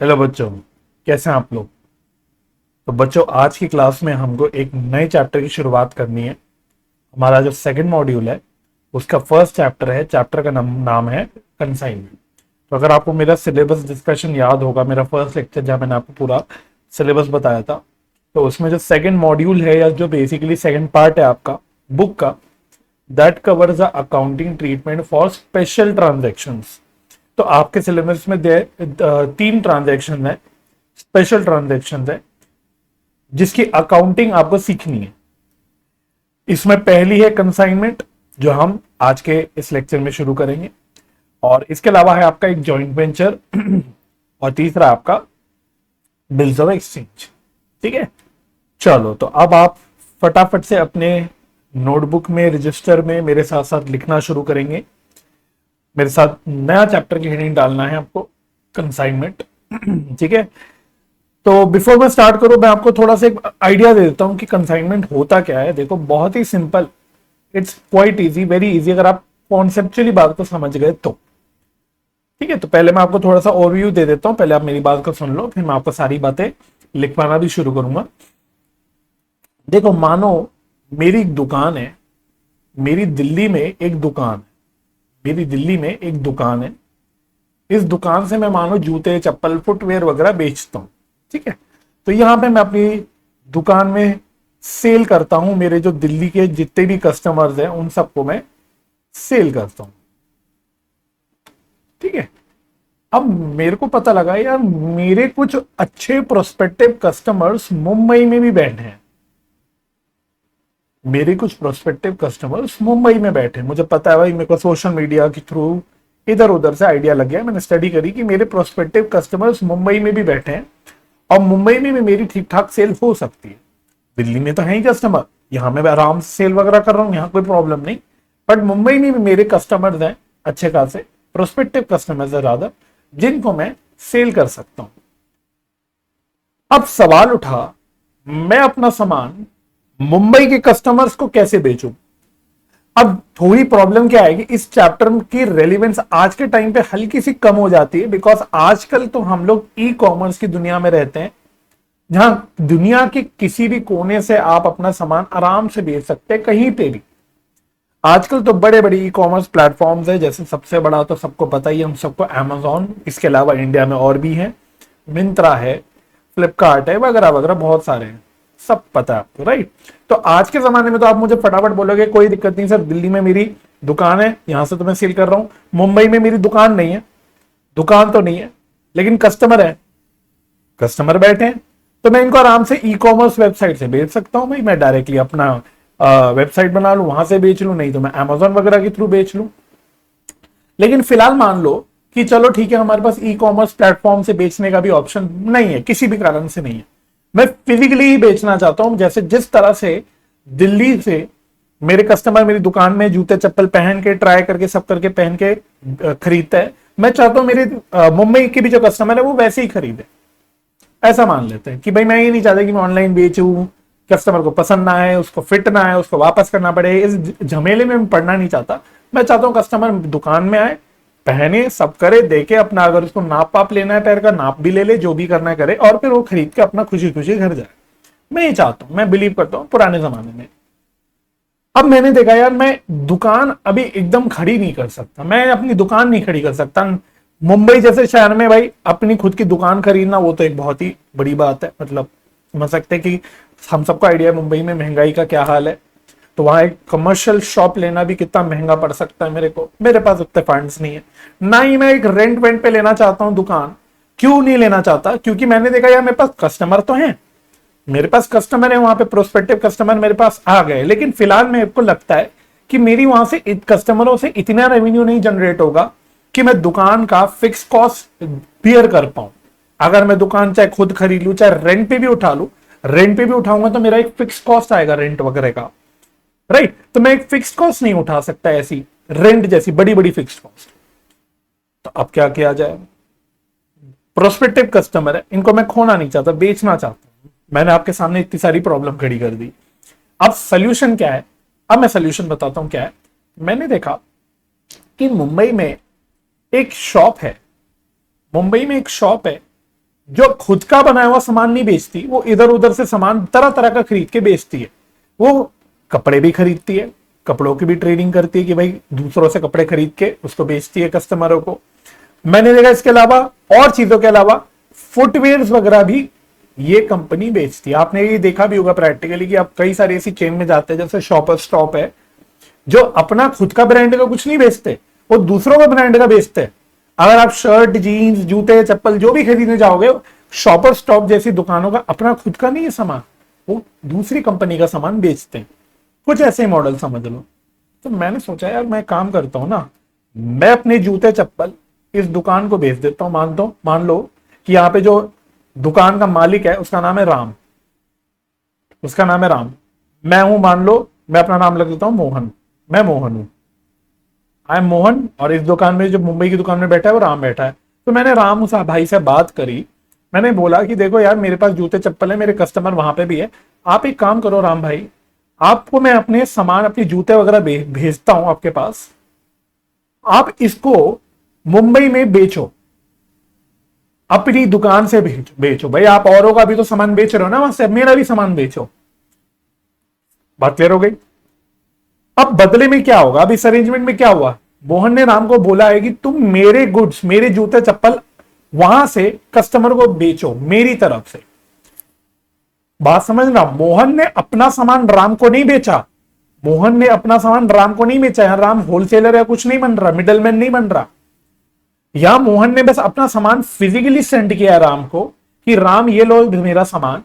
Hello बच्चों, कैसे हैं आप लोग। तो बच्चों, आज की क्लास में हमको एक नए चैप्टर की शुरुआत करनी है। हमारा जो सेकंड मॉड्यूल है उसका फर्स्ट चैप्टर है। चैप्टर का नाम है कंसाइनमेंट। तो अगर आपको मेरा सिलेबस डिस्कशन याद होगा, मेरा फर्स्ट लेक्चर जहाँ मैंने आपको पूरा सिलेबस बताया था, तो उसमें जो सेकंड मॉड्यूल है या जो बेसिकली सेकंड पार्ट है आपका बुक का, that covers the accounting treatment for special transactions. तो आपके सिलेबस में तीन ट्रांजेक्शन है, स्पेशल ट्रांजेक्शन है, जिसकी अकाउंटिंग आपको सीखनी है। इसमें पहली है कंसाइनमेंट, जो हम आज के इस लेक्चर में शुरू करेंगे, और इसके अलावा है आपका एक जॉइंट वेंचर और तीसरा आपका बिल्स ऑफ एक्सचेंज। ठीक है, चलो तो अब आप फटाफट से अपने नोटबुक में रजिस्टर में मेरे साथ साथ लिखना शुरू करेंगे। मेरे साथ नया चैप्टर की हेडिंग डालना है आपको, कंसाइनमेंट। ठीक है, तो बिफोर मैं स्टार्ट करूं, मैं आपको थोड़ा सा एक आइडिया दे देता हूं कि कंसाइनमेंट होता क्या है। देखो, बहुत ही simple, it's quite easy, very easy, अगर आप कॉन्सेप्चुअली बात को समझ गए तो। ठीक है, तो पहले मैं आपको थोड़ा सा ओवरव्यू दे देता हूं, पहले आप मेरी बात को सुन लो, फिर मैं आपको सारी बातें लिखवाना भी शुरू करूंगा। देखो, मानो मेरी एक दुकान है, मेरी दिल्ली में एक दुकान है, मेरी दिल्ली में एक दुकान है। इस दुकान से मैं मानो जूते चप्पल फुटवेयर वगैरह बेचता हूं। ठीक है, तो यहां पे मैं अपनी दुकान में सेल करता हूं, मेरे जो दिल्ली के जितने भी कस्टमर्स हैं उन सबको मैं सेल करता हूं। ठीक है, अब मेरे को पता लगा यार, मेरे कुछ अच्छे प्रोस्पेक्टिव कस्टमर्स मुंबई में भी बैठे हैं। मेरे कुछ प्रोस्पेक्टिव कस्टमर्स मुंबई में बैठे हैं। मुझे पता है भाई, मेरे को सोशल मीडिया के थ्रू इधर उधर से आइडिया लग गया, मैंने स्टडी करी कि मेरे प्रोस्पेक्टिव कस्टमर्स मुंबई में भी बैठे हैं, और मुंबई में भी मेरी ठीक ठाक सेल हो सकती है। दिल्ली में तो है ही कस्टमर, यहां मैं आराम से सेल वगैरह कर रहा हूं, यहां कोई प्रॉब्लम नहीं। बट मुंबई में भी मेरे कस्टमर्स हैं, अच्छे खासे प्रोस्पेक्टिव कस्टमर्स है रादर, जिनको मैं सेल कर सकता हूं। अब सवाल उठा, मैं अपना सामान मुंबई के कस्टमर्स को कैसे बेचूं। अब थोड़ी प्रॉब्लम क्या है कि इस चैप्टर की रेलिवेंस आज के टाइम पे हल्की सी कम हो जाती है, बिकॉज आजकल तो हम लोग ई कॉमर्स की दुनिया में रहते हैं, जहां दुनिया के किसी भी कोने से आप अपना सामान आराम से बेच सकते हैं, कहीं पे भी। आजकल तो बड़े बड़े ई कॉमर्स प्लेटफॉर्म्स है, जैसे सबसे बड़ा तो सबको पता ही है हम सबको, अमेजॉन। इसके अलावा इंडिया में और भी है, मिंत्रा है, फ्लिपकार्ट है, वगैरह वगैरह बहुत सारे हैं, सब पता है आपको, राइट। तो आज के जमाने में तो आप मुझे फटाफट बोलोगे कोई दिक्कत नहीं सर, दिल्ली में मेरी दुकान है, यहां से तो मैं सेल कर रहा हूं, मुंबई में मेरी दुकान नहीं है। दुकान तो नहीं है, लेकिन कस्टमर है, कस्टमर बैठे हैं, तो मैं इनको आराम से ई कॉमर्स वेबसाइट से बेच सकता हूं भाई। मैं डायरेक्टली अपना वेबसाइट बना लूं, वहां से बेच लूं, नहीं तो मैं अमेजोन वगैरह के थ्रू बेच लूं। लेकिन फिलहाल मान लो कि चलो ठीक है, हमारे पास ई कॉमर्स प्लेटफॉर्म से बेचने का भी ऑप्शन नहीं है, किसी भी कारण से नहीं है, मैं फिजिकली ही बेचना चाहता हूं। जैसे जिस तरह से दिल्ली से मेरे कस्टमर मेरी दुकान में जूते चप्पल पहन के ट्राई करके सब करके पहन के खरीदता है, मैं चाहता हूं मेरे मुंबई के भी जो कस्टमर है वो वैसे ही खरीदे। ऐसा मान लेते हैं कि भाई मैं ये नहीं चाहता कि मैं ऑनलाइन बेचूं, कस्टमर को पसंद ना आए, उसको फिट ना आए, उसको वापस करना पड़े, इस झमेले में मैं पड़ना नहीं चाहता। मैं चाहता हूं कस्टमर दुकान में आए, पहने, सब करे, देखे अपना, अगर उसको नाप पाप लेना है पैर का, नाप भी ले ले, जो भी करना है करे, और फिर वो खरीद के अपना खुशी खुशी घर जाए। मैं ये चाहता हूं, मैं बिलीव करता हूं पुराने जमाने में। अब मैंने देखा यार, मैं दुकान अभी एकदम खड़ी नहीं कर सकता, मैं अपनी दुकान नहीं खड़ी कर सकता मुंबई जैसे शहर में। भाई अपनी खुद की दुकान खरीदना वो तो एक बहुत ही बड़ी बात है, मतलब समझ सकते हैं कि हम सबको आइडिया है मुंबई में महंगाई का क्या हाल है। तो वहां एक कमर्शियल शॉप लेना भी कितना महंगा पड़ सकता है मेरे को, मेरे पास उतने फंड्स नहीं है, ना ही मैं एक रेंट वेंट पे लेना चाहता हूं दुकान। क्यों नहीं लेना चाहता, क्योंकि मैंने देखा यार मेरे पास कस्टमर तो हैं, मेरे पास कस्टमर है, वहां पे प्रोस्पेक्टिव कस्टमर मेरे पास आ गए, लेकिन फिलहाल मेरे को लगता है कि मेरी वहां से कस्टमरों से इतना रेवेन्यू नहीं जनरेट होगा कि मैं दुकान का फिक्स कॉस्ट बियर कर पाऊं। अगर मैं दुकान चाहे खुद खरीद लूं, चाहे रेंट पे भी उठा लूं, रेंट पे भी उठाऊंगा तो मेरा एक फिक्स कॉस्ट आएगा रेंट वगैरह का, राइट। तो मैं एक फिक्स कॉस्ट नहीं उठा सकता, ऐसी रेंट जैसी बड़ी बड़ी फिक्स कॉस्ट। तो अब क्या किया जाए, प्रोस्पेक्टिव कस्टमर है, इनको मैं खोना नहीं चाहता, बेचना चाहता हूं। मैंने आपके सामने इतनी सारी प्रॉब्लम खड़ी कर दी, अब सोल्यूशन क्या है। अब मैं सोल्यूशन बताता हूं क्या है। मैंने देखा कि मुंबई में एक शॉप है, मुंबई में एक शॉप है जो खुद का बनाया हुआ सामान नहीं बेचती, वो इधर उधर से सामान तरह तरह का खरीद के बेचती है। वो कपड़े भी खरीदती है, कपड़ों की भी ट्रेडिंग करती है कि भाई दूसरों से कपड़े खरीद के उसको बेचती है कस्टमरों को। मैंने देखा इसके अलावा और चीजों के अलावा फुटवेयर्स वगैरह भी ये कंपनी बेचती है। आपने ये देखा भी होगा प्रैक्टिकली कि आप कई सारी ऐसी चेन में जाते हैं, जैसे शॉपर स्टॉप है, जो अपना खुद का ब्रांड का कुछ नहीं बेचते, वो दूसरों का ब्रांड का बेचते हैं। अगर आप शर्ट, जीन्स, जूते, चप्पल जो भी खरीदने जाओगे, शॉपर स्टॉप जैसी दुकानों का अपना खुद का नहीं है सामान, वो दूसरी कंपनी का सामान बेचते हैं। कुछ ऐसे मॉडल समझ लो। तो मैंने सोचा यार मैं काम करता हूं ना, मैं अपने जूते चप्पल इस दुकान को बेच देता हूं। मान लो कि यहाँ पे जो दुकान का मालिक है उसका नाम है राम, उसका नाम है राम। मैं हूं, मान लो मैं अपना नाम लग देता हूं मोहन, मैं मोहन हूं, आई एम मोहन। और इस दुकान में जो मुंबई की दुकान में बैठा है वो राम बैठा है। तो मैंने राम उस भाई से बात करी, मैंने बोला कि देखो यार मेरे पास जूते चप्पल है, मेरे कस्टमर वहां पे भी है, आप एक काम करो राम भाई, आपको मैं अपने सामान, अपने जूते वगैरह भेजता हूं आपके पास, आप इसको मुंबई में बेचो, अपनी दुकान से बेचो भाई। आप औरों का भी तो सामान बेच रहे हो ना वहां से, मेरा भी सामान बेचो। बात क्लियर हो गई। अब बदले में क्या होगा, अब इस अरेंजमेंट में क्या हुआ, मोहन ने राम को बोला है कि तुम मेरे गुड्स, मेरे जूते चप्पल वहां से कस्टमर को बेचो मेरी तरफ से। बात समझना, मोहन ने अपना सामान राम को नहीं बेचा, मोहन ने अपना सामान राम को नहीं बेचा। राम होलसेलर या कुछ नहीं बन रहा, मिडलमैन नहीं बन रहा। यहां मोहन ने बस अपना सामान फिजिकली सेंड किया राम को कि राम ये लो मेरा सामान।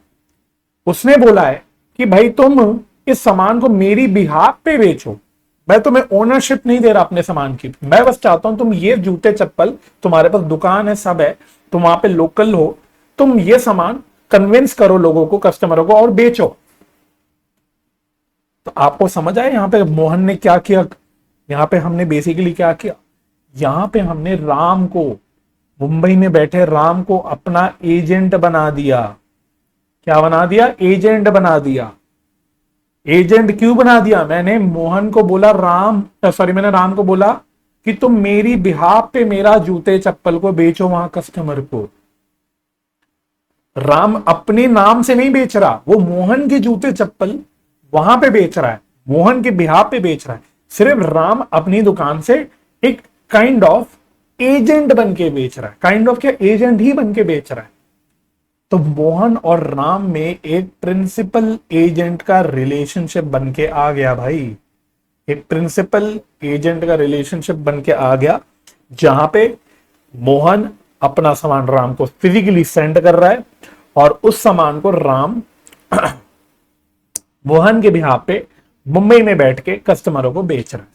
उसने बोला है कि भाई तुम इस सामान को मेरी बिहाफ पे बेचो, मैं तुम्हें ओनरशिप नहीं दे रहा अपने सामान की, मैं बस चाहता हूं तुम ये जूते चप्पल, तुम्हारे पास दुकान है, सब है, तुम वहां पे लोकल हो, तुम ये सामान कन्विंस करो लोगों को, कस्टमरों को, और बेचो। तो आपको समझ आया यहां पे मोहन ने क्या किया, यहां पे हमने बेसिकली क्या किया, यहां पे हमने राम को, मुंबई में बैठे राम को अपना एजेंट बना दिया। क्या बना दिया, एजेंट बना दिया। एजेंट क्यों बना दिया, मैंने मोहन को बोला मैंने राम को बोला कि तुम मेरी बिहाफ पे मेरा जूते चप्पल को बेचो वहां कस्टमर को। राम अपने नाम से नहीं बेच रहा, वो मोहन के जूते चप्पल वहां पे बेच रहा है, मोहन के बिहाफ पे बेच रहा है। सिर्फ राम अपनी दुकान से एक काइंड ऑफ एजेंट बन के बेच रहा है, काइंड ऑफ क्या, एजेंट ही बन के बेच रहा है। तो मोहन और राम में एक प्रिंसिपल एजेंट का रिलेशनशिप बन के आ गया भाई, एक प्रिंसिपल एजेंट का रिलेशनशिप बन के आ गया, जहां पे मोहन अपना सामान राम को फिजिकली सेंड कर रहा है और उस सामान को राम मोहन के बिहाफ पे मुंबई में बैठ के कस्टमरों को बेच रहा है।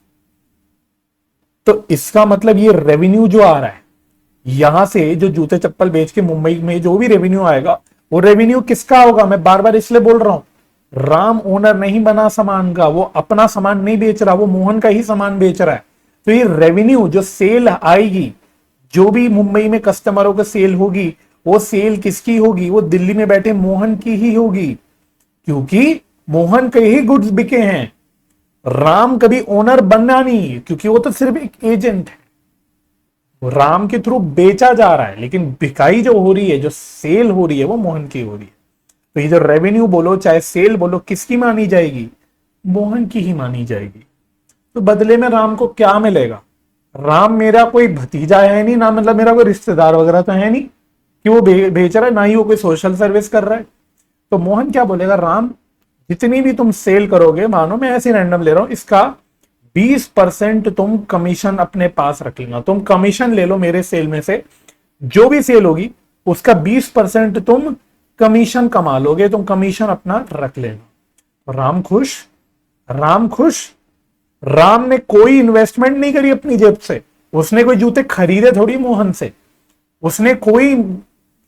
तो इसका मतलब ये रेवेन्यू जो आ रहा है यहां से, जो जूते चप्पल बेच के मुंबई में जो भी रेवेन्यू आएगा, वो रेवेन्यू किसका होगा, मैं बार बार इसलिए बोल रहा हूं, राम ओनर नहीं बना सामान का, वो अपना सामान नहीं बेच रहा, वो मोहन का ही सामान बेच रहा है। तो ये रेवेन्यू जो सेल आएगी, जो भी मुंबई में कस्टमरों को सेल होगी, वो सेल किसकी होगी, वो दिल्ली में बैठे मोहन की ही होगी, क्योंकि मोहन के ही गुड्स बिके हैं। राम कभी ओनर बनना नहीं, क्योंकि वो तो सिर्फ एक एजेंट है, राम के थ्रू बेचा जा रहा है, लेकिन बिकाई जो हो रही है, जो सेल हो रही है, वो मोहन की हो रही है। तो ये जो रेवेन्यू बोलो चाहे सेल बोलो, किसकी मानी जाएगी, मोहन की ही मानी जाएगी। तो बदले में राम को क्या मिलेगा, राम मेरा कोई भतीजा है नहीं ना, मतलब मेरा कोई रिश्तेदार वगैरह तो है नहीं कि वो बेच रहा है, ना ही वो कोई सोशल सर्विस कर रहा है। तो मोहन क्या बोलेगा, राम जितनी भी तुम सेल करोगे, मानो मैं ऐसे रैंडम ले रहा हूं, इसका 20% तुम कमीशन अपने पास रख लेना, तुम कमीशन ले लो मेरे सेल में से, जो भी सेल होगी उसका 20% तुम कमीशन कमा लोगे, तुम कमीशन अपना रख लेना। राम खुश, राम खुश। राम ने कोई इन्वेस्टमेंट नहीं करी अपनी जेब से, उसने कोई जूते खरीदे थोड़ी मोहन से, उसने कोई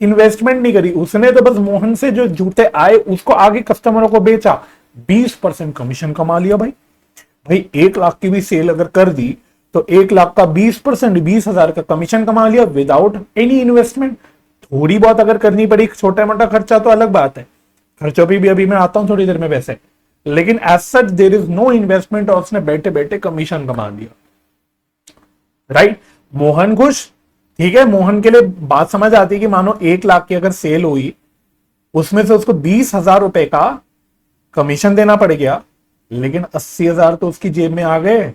इन्वेस्टमेंट नहीं करी, उसने तो बस मोहन से जो जूते आए उसको आगे कस्टमरों को बेचा, 20% कमीशन कमा लिया भाई। भाई 1 लाख की भी सेल अगर कर दी तो 1 लाख का 20%, 20,000 का कमीशन कमा लिया विदाउट एनी इन्वेस्टमेंट। थोड़ी बहुत अगर करनी पड़ी छोटा मोटा खर्चा तो अलग बात है, खर्चों पे भी अभी मैं आता हूं थोड़ी देर में वैसे, लेकिन as such there is no investment और उसने बैठे बैठे कमीशन कमा लिया। राइट, मोहन खुश, ठीक है, मोहन के लिए बात समझ आती है कि मानो 1 लाख की अगर सेल हुई, उसमें से उसको 20,000 रुपए का कमीशन देना पड़ गया, लेकिन 80,000 तो उसकी जेब में आ गए।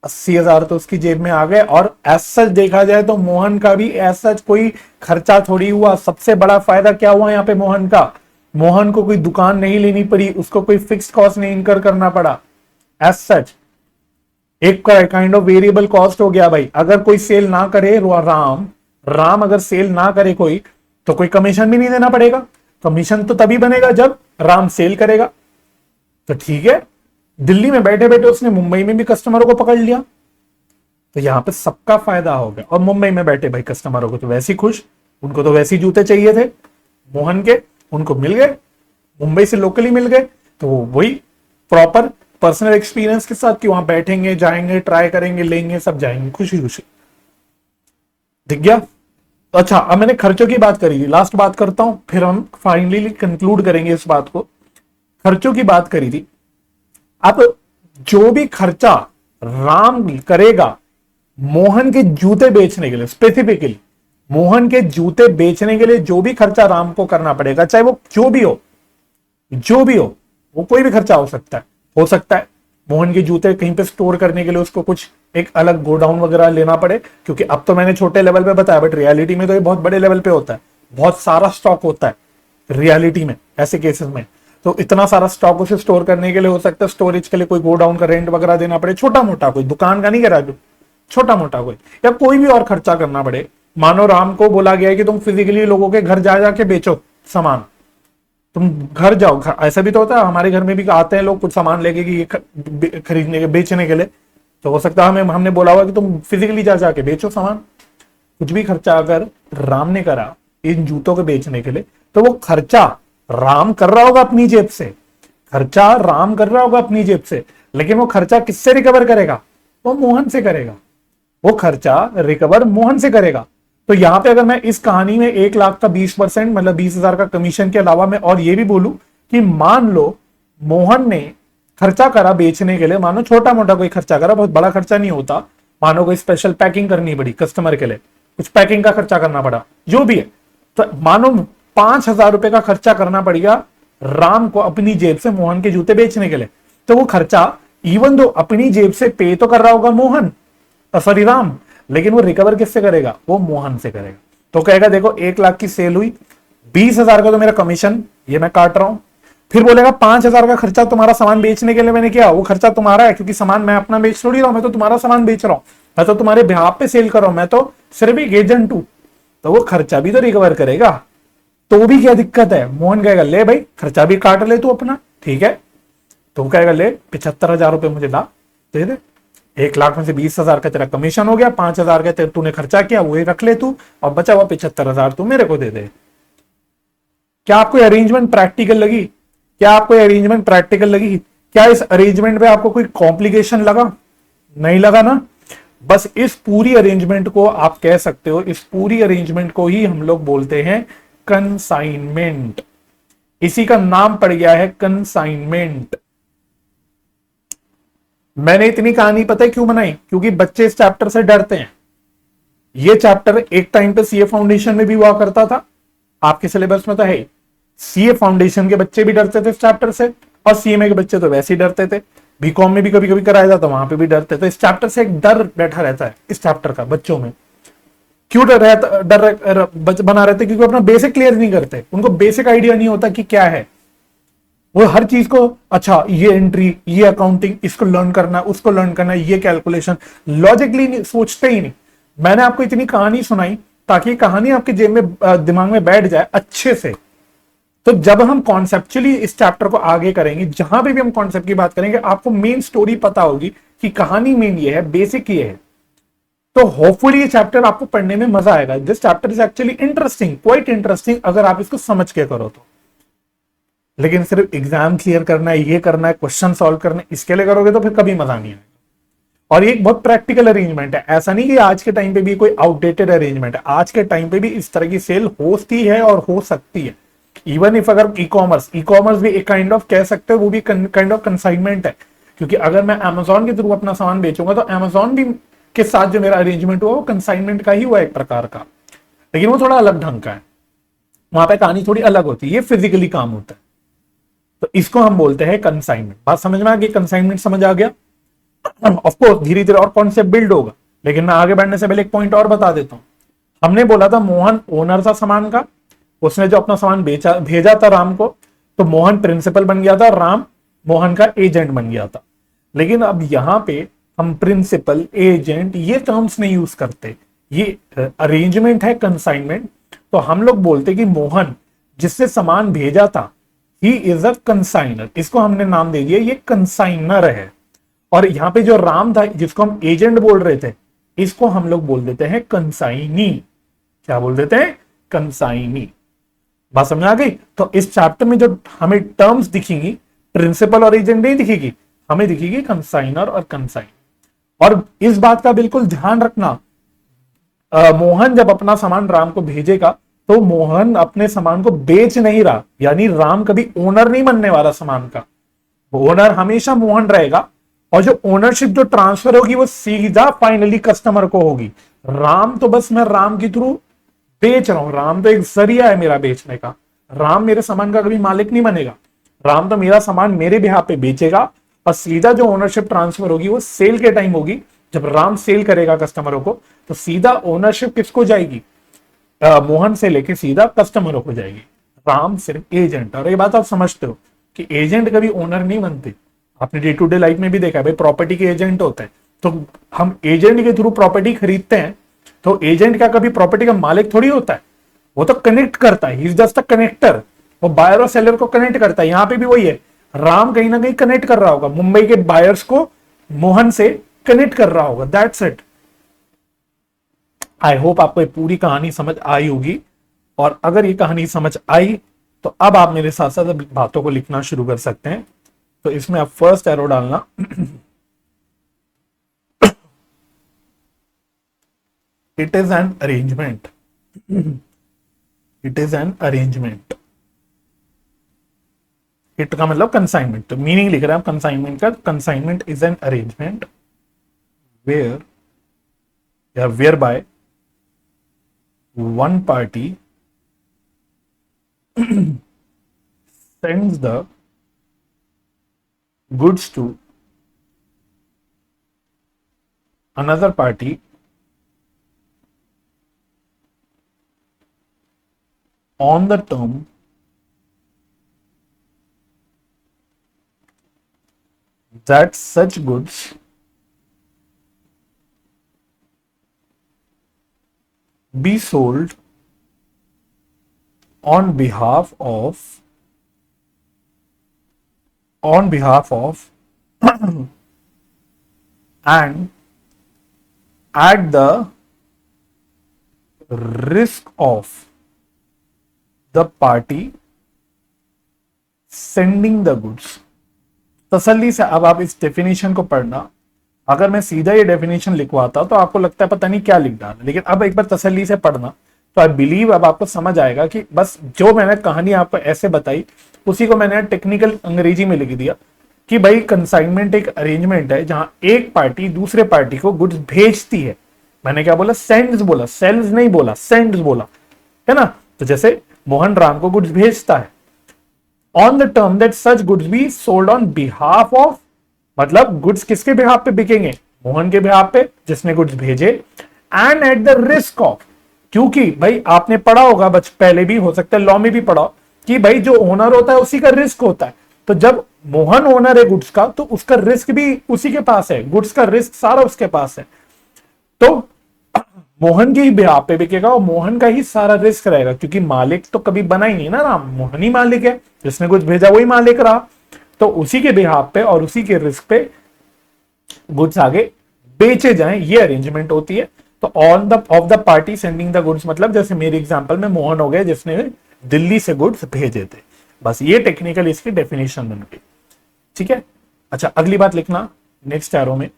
80,000 तो उसकी जेब में आ गए। और एज सच देखा जाए तो मोहन का भी एज सच कोई खर्चा थोड़ी हुआ। सबसे बड़ा फायदा क्या हुआ यहाँ पे मोहन का? मोहन को कोई दुकान नहीं लेनी पड़ी, उसको कोई फिक्स्ड कॉस्ट नहीं इनकर करना पड़ा। एज सच एक काइंड ऑफ वेरिएबल कॉस्ट हो गया भाई। अगर कोई सेल ना करे राम राम अगर सेल ना करे कोई, तो कोई कमीशन भी नहीं देना पड़ेगा। कमीशन तो तभी बनेगा जब राम सेल करेगा। तो ठीक है, दिल्ली में बैठे बैठे उसने मुंबई में भी कस्टमरों को पकड़ लिया, तो यहां पे सबका फायदा हो गया। और मुंबई में बैठे भाई कस्टमरों को तो वैसे ही खुश, उनको तो वैसे ही जूते चाहिए थे मोहन के, उनको मिल गए, मुंबई से लोकली मिल गए। तो वही प्रॉपर पर्सनल एक्सपीरियंस के साथ कि वहां बैठेंगे, जाएंगे, ट्राई करेंगे, लेंगे, सब जाएंगे खुशी खुशी। दिख गया? तो अच्छा, अब मैंने खर्चों की बात करी थी, लास्ट बात करता हूं, फिर हम फाइनली कंक्लूड करेंगे इस बात को। खर्चों की बात करी थी। अब जो भी खर्चा राम करेगा मोहन के जूते बेचने के लिए, स्पेसिफिकली मोहन के जूते बेचने के लिए जो भी खर्चा राम को करना पड़ेगा, चाहे वो जो भी हो, जो भी हो, वो कोई भी खर्चा हो सकता है। हो सकता है मोहन के जूते कहीं पे स्टोर करने के लिए उसको कुछ एक अलग गोडाउन वगैरह लेना पड़े, क्योंकि अब तो मैंने छोटे लेवल पे बताया, बट रियलिटी में तो ये बहुत बड़े लेवल पे होता है। बहुत सारा स्टॉक होता है रियलिटी में ऐसे केसेस में। तो इतना सारा स्टॉक उसे स्टोर करने के लिए हो सकता है स्टोरेज के लिए कोई गोडाउन का रेंट वगैरह देना पड़े, छोटा मोटा, कोई दुकान का नहीं करा, छोटा मोटा कोई, या कोई भी और खर्चा करना पड़े। मानो राम को बोला गया है कि तुम फिजिकली लोगों के घर जा जाके बेचो सामान, तुम घर जाओ। ऐसा भी तो होता है, हमारे घर में भी आते हैं लोग कुछ सामान लेके कि ये खरीदने के, बेचने के लिए। तो हो सकता है हमें हमने बोला हुआ कि तुम फिजिकली जा जाके बेचो सामान। कुछ भी खर्चा अगर राम ने करा इन जूतों के बेचने के लिए, तो वो खर्चा राम कर रहा होगा अपनी जेब से, खर्चा राम कर रहा होगा अपनी जेब से, लेकिन वो खर्चा किससे रिकवर करेगा? वो मोहन से करेगा। वो खर्चा रिकवर मोहन से करेगा। तो यहां पे अगर मैं इस कहानी में 1 लाख का 20% मतलब 20,000 का कमीशन के अलावा मैं और ये भी बोलूं कि मान लो मोहन ने खर्चा करा बेचने के लिए, मानो छोटा मोटा कोई खर्चा करा, बहुत बड़ा खर्चा नहीं होता, मानो कोई स्पेशल पैकिंग करनी पड़ी कस्टमर के लिए, कुछ पैकिंग का खर्चा करना पड़ा, जो भी है, तो मानो 5,000 रुपए का खर्चा करना पड़ेगा राम को अपनी जेब से मोहन के जूते बेचने के लिए। तो वो खर्चा इवन दो अपनी जेब से पे तो कर रहा होगा मोहन, सॉरी राम, लेकिन वो रिकवर किससे करेगा? वो मोहन से करेगा। तो कहेगा देखो 1 लाख की सेल हुई, 20,000 का तो मेरा कमीशन ये मैं काट रहा हूं। फिर बोलेगा 5,000 का खर्चा तुम्हारा सामान बेचने के लिए मैंने किया, वो खर्चा तुम्हारा है, क्योंकि सामान मैं अपना बेच थोड़ी रहा हूं, मैं तो तुम्हारा सामान बेच रहा हूं, मैं तो तुम्हारे बिहाफ पे सेल कर रहा हूं, मैं तो सिर्फ एक एजेंट हूं। तो वो खर्चा भी तो रिकवर करेगा। तो भी क्या दिक्कत है? मोहन कहेगा ले भाई खर्चा भी काट ले तू अपना, ठीक है। तो वो कहेगा ले 75,000 रुपए मुझे ला दे दे, 1 लाख में से 20,000 का तेरा कमीशन हो गया, 5,000 का तूने खर्चा किया वो रख ले तू, और बचा हुआ 75,000 तू मेरे को दे दे। क्या आपको अरेंजमेंट प्रैक्टिकल लगी? क्या आपको अरेंजमेंट प्रैक्टिकल लगी? क्या इस अरेंजमेंट में आपको कोई कॉम्प्लिकेशन लगा? नहीं लगा ना? बस इस पूरी अरेंजमेंट को आप कह सकते हो, इस पूरी अरेंजमेंट को ही हम लोग बोलते हैं कंसाइनमेंट। इसी का नाम पड़ गया है कंसाइनमेंट। मैंने इतनी कहानी पता है क्यों बनाई? क्योंकि बच्चे इस चैप्टर से डरते हैं। ये चैप्टर एक टाइम पे सीए फाउंडेशन में भी हुआ करता था, आपके सिलेबस में तो है। सीए फाउंडेशन के बच्चे भी डरते थे इस चैप्टर से, और सीएमए के बच्चे तो वैसे ही डरते थे। बीकॉम में भी कभी कभी कराया जाता, वहां पे भी डरते थे। इस चैप्टर से एक डर बैठा रहता है इस चैप्टर का बच्चों में। क्यों डर बना रहते? क्योंकि अपना बेसिक क्लियर नहीं करते, उनको बेसिक आइडिया नहीं होता कि क्या है। वो हर चीज को अच्छा ये एंट्री, ये अकाउंटिंग, इसको लर्न करना है, उसको लर्न करना है, ये कैलकुलेशन, लॉजिकली सोचते ही नहीं। मैंने आपको इतनी कहानी सुनाई ताकि कहानी आपके जेब में दिमाग में बैठ जाए अच्छे से। तो जब हम कॉन्सेप्चुअली इस चैप्टर को आगे करेंगे, जहां पे भी हम कॉन्सेप्ट की बात करेंगे, आपको मेन स्टोरी पता होगी कि कहानी मेन ये है, बेसिक ये है। तो होपफुली ये चैप्टर आपको पढ़ने में मजा आएगा। This chapter is actually interesting, quite interesting, अगर आप इसको समझ के करो तो। लेकिन सिर्फ एग्जाम क्लियर करना है, ये करना है, क्वेश्चन सॉल्व करना है, इसके लिए करोगे तो फिर कभी मजा नहीं आएगा। और ये एक बहुत प्रैक्टिकल अरेंजमेंट है, ऐसा नहीं कि आज के टाइम पे भी कोई आउटडेटेड अरेंजमेंट है। आज के टाइम पे भी इस तरह की सेल होती है और हो सकती है। इवन इफ अगर ई कॉमर्स भी एक काइंड ऑफ कह सकते हो, वो भी काइंड ऑफ कंसाइनमेंट है। क्योंकि अगर मैं अमेजोन के थ्रू अपना सामान बेचूंगा तो अमेजोन भी के साथ जो मेरा अरेंजमेंट हुआ वो कंसाइनमेंट का ही हुआ एक प्रकार का, लेकिन वो थोड़ा अलग ढंग का है, वहां पे कहानी थोड़ी अलग होती है, ये फिजिकली काम होता है। तो इसको हम बोलते हैं कंसाइनमेंट। बात समझ में आ गई? कंसाइनमेंट समझ आ गया? ऑफ कोर्स धीरे धीरे और कॉन्सेप्ट बिल्ड होगा, लेकिन मैं आगे बढ़ने से पहले एक पॉइंट और बता देता हूं। हमने बोला था मोहन ओनर था सामान का, उसने जो अपना सामान भेजा था राम को, तो मोहन प्रिंसिपल बन गया था, राम मोहन का एजेंट बन गया था। लेकिन अब यहां पे हम प्रिंसिपल एजेंट ये टर्म्स नहीं यूज करते, ये अरेंजमेंट है कंसाइनमेंट। तो हम लोग बोलते कि मोहन जिसने सामान भेजा था ही इज अ कंसाइनर, इसको हमने नाम दे दिया ये कंसाइनर है। और यहां पे जो राम था जिसको हम एजेंट बोल रहे थे, इसको हम लोग बोल देते हैं कंसाइनी। क्या बोल देते हैं? कंसाइनी। बात समझ आ गई? तो इस चैप्टर में जो हमें टर्म्स दिखेंगी, प्रिंसिपल और एजेंट नहीं दिखेगी, हमें दिखेगी कंसाइनर और कंसाइन। और इस बात का बिल्कुल ध्यान रखना, मोहन जब अपना सामान राम को भेजेगा तो मोहन अपने सामान को बेच नहीं रहा, यानी राम कभी ओनर नहीं बनने वाला सामान का, ओनर हमेशा मोहन रहेगा। और जो ओनरशिप जो ट्रांसफर होगी वो सीधा फाइनली कस्टमर को होगी। राम तो बस मैं राम के थ्रू बेच रहा हूं, राम तो एक जरिया है मेरा बेचने का, राम मेरे सामान का कभी मालिक नहीं बनेगा। राम तो मेरा सामान मेरे बिहाफ पे बेचेगा, और सीधा जो ओनरशिप ट्रांसफर होगी वो सेल के टाइम होगी। जब राम सेल करेगा कस्टमरों को, तो सीधा ओनरशिप किसको जाएगी? मोहन से लेके सीधा कस्टमरों को जाएगी। राम सिर्फ एजेंट। और ये बात आप समझते हो कि एजेंट कभी ओनर नहीं बनते। आपने डे टू डे लाइफ में भी देखा है भाई, प्रॉपर्टी के एजेंट होते हैं, तो हम एजेंट के थ्रू प्रॉपर्टी खरीदते हैं, तो एजेंट क्या कभी प्रॉपर्टी का मालिक थोड़ी होता है, वो तो कनेक्ट करता है, he is just a connector, वो बायर और सेलर को कनेक्ट करता है। यहां पे भी वही है, राम कहीं ना कहीं कनेक्ट कर रहा होगा, मुंबई के बायर्स को मोहन से कनेक्ट कर रहा होगा, दैट्स इट। आई होप आपको ये पूरी कहानी समझ आई होगी, और अगर ये कहानी समझ आई तो अब आप मेरे साथ साथ बातों को लिखना शुरू कर सकते हैं। तो इसमें आप फर्स्ट एरो डालना it is an arrangement, it is an arrangement. It का मतलब कंसाइनमेंट, तो मीनिंग लिख रहे हैं कंसाइनमेंट का, consignment is an arrangement where या where by one party sends the goods to another party on the term that such goods be sold on behalf of and at the risk of the party sending the goods। तसल्ली से अब आप इस definition को पढ़ना। अगर मैं सीधा ये डेफिनेशन लिखवाता तो आपको लगता है पता नहीं क्या लिख डाला, लेकिन अब एक बार तसल्ली से पढ़ना तो आई बिलीव अब आपको समझ आएगा कि बस जो मैंने कहानी आपको ऐसे बताई उसी को मैंने टेक्निकल अंग्रेजी में लिख दिया कि भाई कंसाइनमेंट एक अरेंजमेंट है जहां एक पार्टी दूसरे पार्टी को गुड्स भेजती है। मैंने क्या बोला? सेंड्स बोला, सेल्स नहीं बोला, सेंड्स बोला, है ना। तो जैसे मोहन राम को गुड्स भेजता है on the term that such goods be sold on behalf of, मतलब गुड्स किसके बिहाफ पे बिकेंगे? मोहन के बिहाफ पे जिसने गुड्स भेजे, and at the risk of, क्योंकि भाई आपने पढ़ा होगा पहले भी, हो सकता है लॉ में भी पढ़ा कि भाई जो ओनर होता है उसी का रिस्क होता है। तो जब मोहन ओनर है गुड्स का तो उसका रिस्क भी उसी के पास है, गुड्स का रिस्क सारा उसके पास है। तो मोहन के ही बिहाफ पे बिकेगा और मोहन का ही सारा रिस्क रहेगा, क्योंकि मालिक तो कभी बना ही नहीं ना राम, मोहन ही मालिक है, जिसने कुछ भेजा वही मालिक रहा। तो उसी के बिहाफ पे और उसी के रिस्क पे गुड्स आगे बेचे जाएं, ये अरेंजमेंट होती है। तो on the of the party sending the goods, मतलब जैसे मेरे एग्जांपल में मोहन हो गया जिसने दिल्ली से गुड्स भेजे थे। बस ये टेक्निकल इसकी डेफिनेशन बन गई, ठीक है। अच्छा अगली बात लिखना नेक्स्ट एरो में,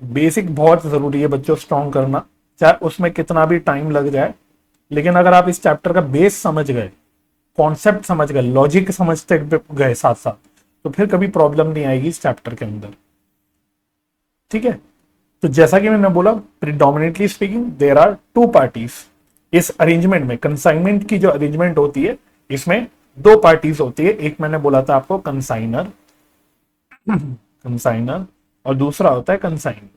बेसिक बहुत जरूरी है बच्चों स्ट्रॉन्ग करना, चाहे उसमें कितना भी टाइम लग जाए, लेकिन अगर आप इस चैप्टर का बेस समझ गए, कॉन्सेप्ट समझ गए, लॉजिक समझते गए साथ साथ, तो फिर कभी प्रॉब्लम नहीं आएगी इस चैप्टर के अंदर। ठीक है, तो जैसा कि मैंने बोला predominantly speaking there are two parties. इस अरेंजमेंट में कंसाइनमेंट की जो अरेंजमेंट होती है इसमें दो पार्टीज होती है, एक मैंने बोला था आपको कंसाइनर, कंसाइनर, और दूसरा होता है कंसाइन।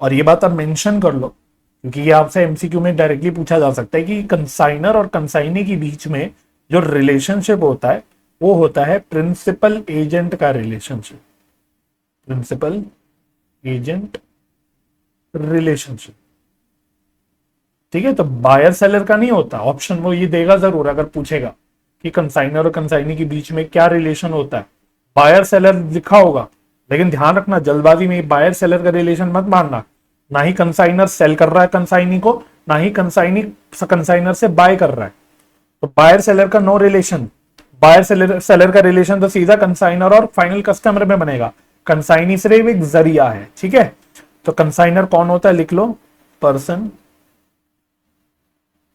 और ये बात आप मेंशन कर लो क्योंकि ये आपसे एमसीक्यू में डायरेक्टली पूछा जा सकता है कि कंसाइनर और कंसाइनी के बीच में जो रिलेशनशिप होता है वो होता है प्रिंसिपल एजेंट का रिलेशनशिप, प्रिंसिपल एजेंट रिलेशनशिप। ठीक है, तो बायर सेलर का नहीं होता, ऑप्शन वो ये देगा जरूर अगर पूछेगा कि कंसाइनर और कंसाइनी के बीच में क्या रिलेशन होता है, बायर सेलर लिखा होगा, लेकिन ध्यान रखना जल्दबाजी में बायर सेलर का रिलेशन मत मानना। ना ही कंसाइनर सेल कर रहा है कंसाइनी को, ना ही कंसाइनी कंसाइनर से बाय कर रहा है, तो बायर सेलर का नो रिलेशन। बायर सेलर का रिलेशन तो सीधा कंसाइनर और फाइनल कस्टमर में बनेगा, कंसाइनी सिर्फ एक जरिया है। ठीक है, तो कंसाइनर कौन होता है लिख लो, पर्सन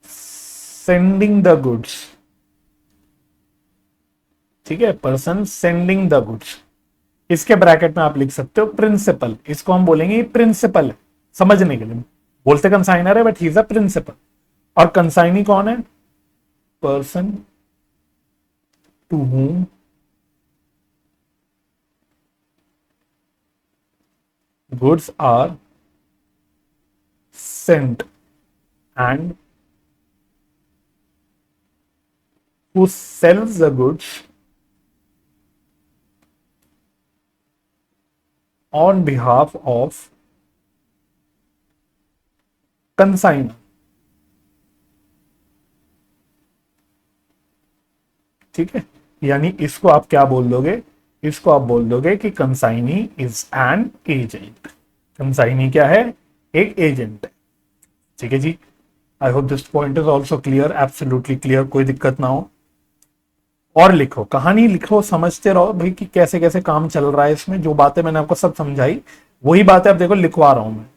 सेंडिंग द गुड्स। ठीक है, पर्सन सेंडिंग द गुड्स, इसके ब्रैकेट में आप लिख सकते हो प्रिंसिपल, इसको हम बोलेंगे प्रिंसिपल है समझने के लिए, बोलते कंसाइनर है but he is a principal. और कंसाइनी कौन है, person to whom goods are sent and who sells the goods on behalf of consignor। ठीक है, यानी इसको आप क्या बोल दोगे, इसको आप बोल दोगे कि consignee is an agent. Consignee क्या है, एक एजेंट है। ठीक है जी, I hope this point is also clear, absolutely clear, कोई दिक्कत ना हो। और लिखो, कहानी लिखो, समझते रहो भाई कि कैसे कैसे काम चल रहा है इसमें। जो बातें मैंने आपको सब समझाई वही बातें अब देखो लिखवा रहा हूं मैं।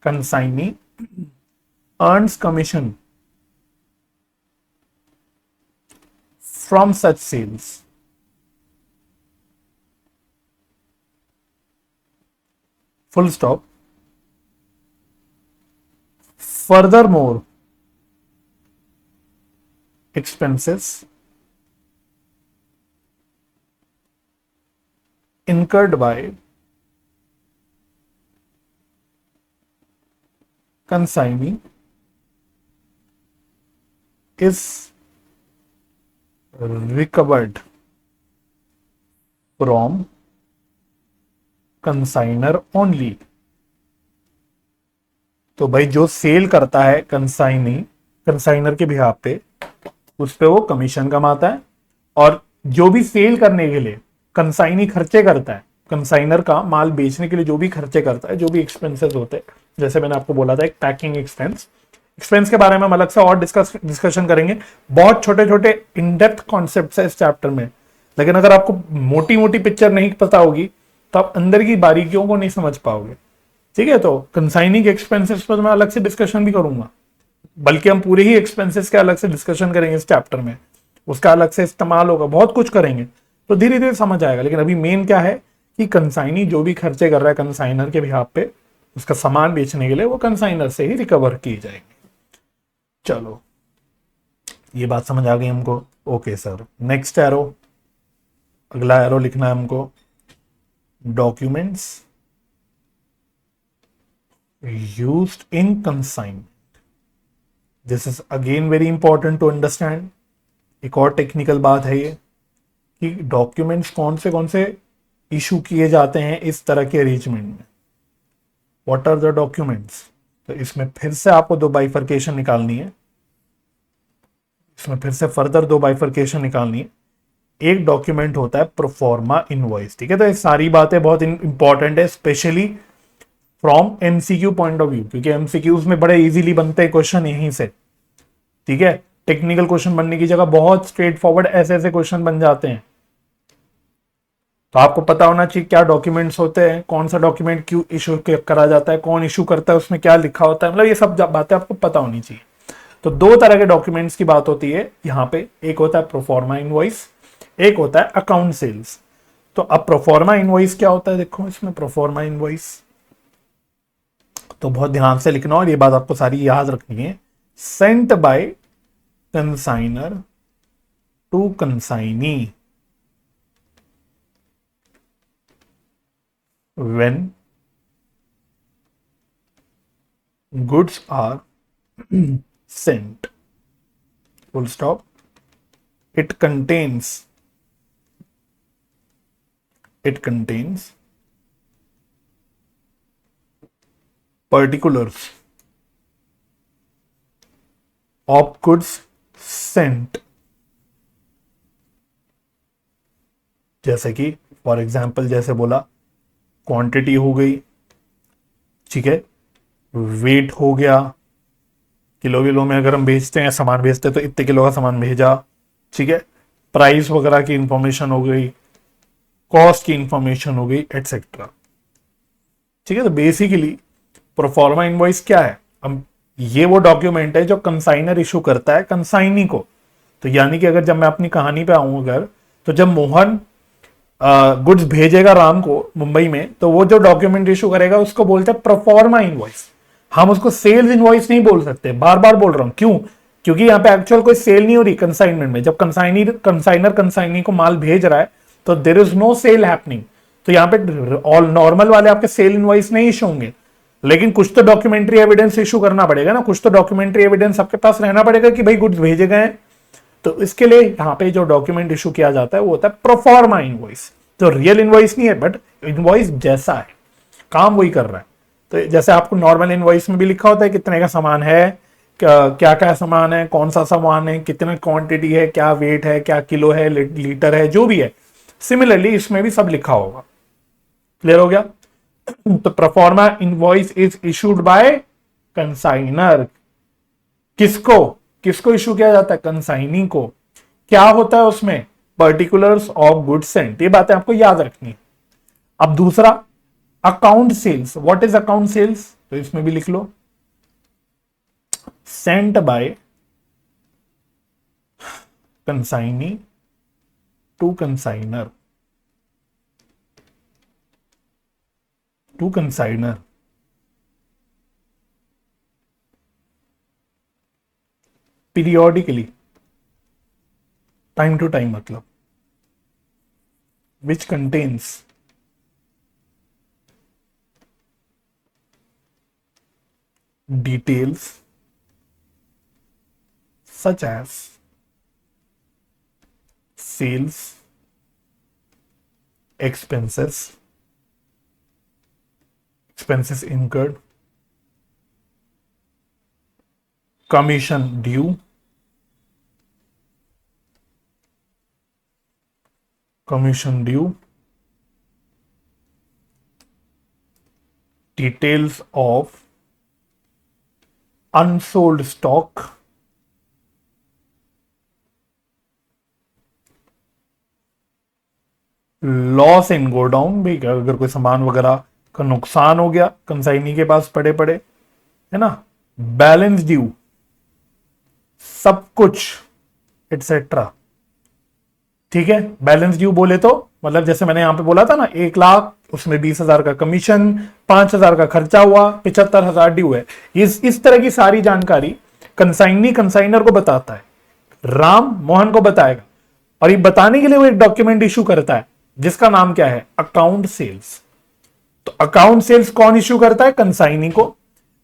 Consignee earns commission from such sales, full stop। Furthermore, expenses incurred by consignee is recovered from consignor only। तो भाई जो सेल करता है कंसाइनी कंसाइनर के बिहाफ पे, उस पे वो कमीशन कमाता है। और जो भी सेल करने के लिए कंसाइनी खर्चे करता है, कंसाइनर का माल बेचने के लिए जो भी खर्चे करता है, जो भी एक्सपेंसेस होते हैं, जैसे मैंने आपको बोला था एक पैकिंग एक्सपेंस, एक्सपेंस के बारे में हम अलग से और डिस्कशन करेंगे। बहुत छोटे छोटे इन डेप्थ कॉन्सेप्ट्स है इस चैप्टर में, लेकिन अगर आपको मोटी मोटी पिक्चर नहीं पता होगी तो आप अंदर की बारीकियों को नहीं समझ पाओगे। ठीक है, तो कंसाइनिंग एक्सपेंसेस पर मैं अलग से डिस्कशन भी करूंगा, बल्कि हम पूरे ही एक्सपेंसेस के अलग से डिस्कशन करेंगे इस चैप्टर में, उसका अलग से इस्तेमाल होगा, बहुत कुछ करेंगे, तो धीरे धीरे समझ आएगा। लेकिन अभी मेन क्या है कि कंसाइनी जो भी खर्चे कर रहा है कंसाइनर के बिहाफ पे, उसका सामान बेचने के लिए वो कंसाइनर से ही रिकवर की जाएंगे। चलो ये बात समझ आ गई हमको, ओके सर। नेक्स्ट एरो, अगला एरो लिखना है हमको, documents used in consignment. This is again very important to understand. एक और टेक्निकल बात है ये कि डॉक्यूमेंट्स कौन से इशू किए जाते हैं इस तरह के अरेंजमेंट में, व्हाट आर द डॉक्यूमेंट्स। तो इसमें फिर से आपको दो बाइफर्केशन निकालनी है, इसमें फिर से फर्दर दो बाइफर्केशन निकालनी है। एक डॉक्यूमेंट होता है प्रोफॉर्मा इनवॉइस। ठीक है, तो ये सारी बातें बहुत इंपॉर्टेंट है, specially from MCQ point of view, क्योंकि एमसीक्यूज में बड़े इजीली बनते हैं क्वेश्चन यहीं से। ठीक है, टेक्निकल क्वेश्चन बनने की जगह बहुत स्ट्रेट फॉरवर्ड ऐसे ऐसे क्वेश्चन बन जाते हैं। तो आपको पता होना चाहिए क्या डॉक्यूमेंट्स होते हैं, कौन सा डॉक्यूमेंट क्यों इशू करा जाता है, कौन इशू करता है, उसमें क्या लिखा होता है, मतलब ये सब बातें आपको पता होनी चाहिए। तो दो तरह के डॉक्यूमेंट्स की बात होती है यहाँ पे, एक होता है प्रोफॉर्मा इनवॉइस, एक होता है अकाउंट सेल्स। तो अब प्रोफॉर्मा इनवॉइस क्या होता है, देखो इसमें प्रोफॉर्मा इनवॉइस तो बहुत ध्यान से लिखना और ये बात आपको सारी याद रखनी है। Sent by consignor to consignee when goods are sent, full stop. it contains particulars of goods sent, जैसे कि फॉर एग्जाम्पल जैसे बोला क्वांटिटी हो गई, ठीक है, वेट हो गया, किलो किलो में अगर हम भेजते हैं सामान भेजते हैं तो इतने किलो का सामान भेजा, ठीक है, प्राइस वगैरह की इंफॉर्मेशन हो गई, कॉस्ट की इंफॉर्मेशन हो गई, एटसेट्रा, ठीक है। तो बेसिकली प्रोफॉर्मा इनवॉइस क्या है, अब ये वो डॉक्यूमेंट है जो कंसाइनर इशू करता है कंसाइनी को। तो यानी कि अगर जब मैं अपनी कहानी पे आऊं अगर, तो जब मोहन गुड्स भेजेगा राम को मुंबई में, तो वो जो डॉक्यूमेंट इशू करेगा उसको बोलते हैं प्रोफॉर्मा इनवॉइस। हम उसको सेल्स इनवॉइस नहीं बोल सकते, बार बार बोल रहा हूं, क्यों? क्योंकि यहाँ पे एक्चुअल कोई सेल नहीं हो रही कंसाइनमेंट में। जब कंसाइनर कंसाइनी को माल भेज रहा है तो there is no sale happening, तो यहाँ पे ऑल नॉर्मल वाले आपके सेल इनवॉइस नहीं इशू होंगे, लेकिन कुछ तो डॉक्यूमेंट्री एविडेंस इशू करना पड़ेगा ना, कुछ तो डॉक्यूमेंट्री एविडेंस आपके पास रहना पड़ेगा कि भाई गुड्स भेजे गए हैं। तो इसके लिए यहाँ पे जो डॉक्यूमेंट इशू किया जाता है वो होता है प्रोफॉर्मा इनवॉइस। तो रियल इनवॉइस नहीं है, बट इनवॉइस जैसा है, काम वही कर रहा है। तो जैसे आपको नॉर्मल इनवॉइस में भी लिखा होता है कितने का सामान है, क्या क्या सामान है, कौन सा सामान है, कितने क्वांटिटी है, क्या वेट है, क्या किलो है, लीटर है, जो भी है, सिमिलरली इसमें भी सब लिखा होगा। क्लियर हो गया? तो proforma invoice is issued by consignor. किसको किसको इशू किया जाता है? कंसाइनी को। क्या होता है उसमें? Particulars of goods sent. ये बातें आपको याद रखनी है। अब दूसरा account sales. What is account sales? तो इसमें भी लिख लो, sent by consignee to consignor, periodically, time to time, मतलब which contains details such as sales, expenses incurred, commission due, details of unsold stock, loss in godown, भी अगर कोई सामान वगैरह का नुकसान हो गया कंसाइनी के पास पड़े पड़े, है ना, बैलेंस ड्यू, सब कुछ, एटसेट्रा। ठीक है, बैलेंस ड्यू बोले तो मतलब जैसे मैंने यहां पे बोला था ना, 1,00,000, उसमें 20,000 का कमीशन, 5,000 का खर्चा हुआ, 75,000 ड्यू है। इस तरह की सारी जानकारी कंसाइनी कंसाइनर को बताता है, राम मोहन को बताएगा, और ये बताने के लिए वो एक डॉक्यूमेंट इशू करता है जिसका नाम क्या है? Account sales. तो अकाउंट सेल्स कौन इशू करता है? कंसाइनी को,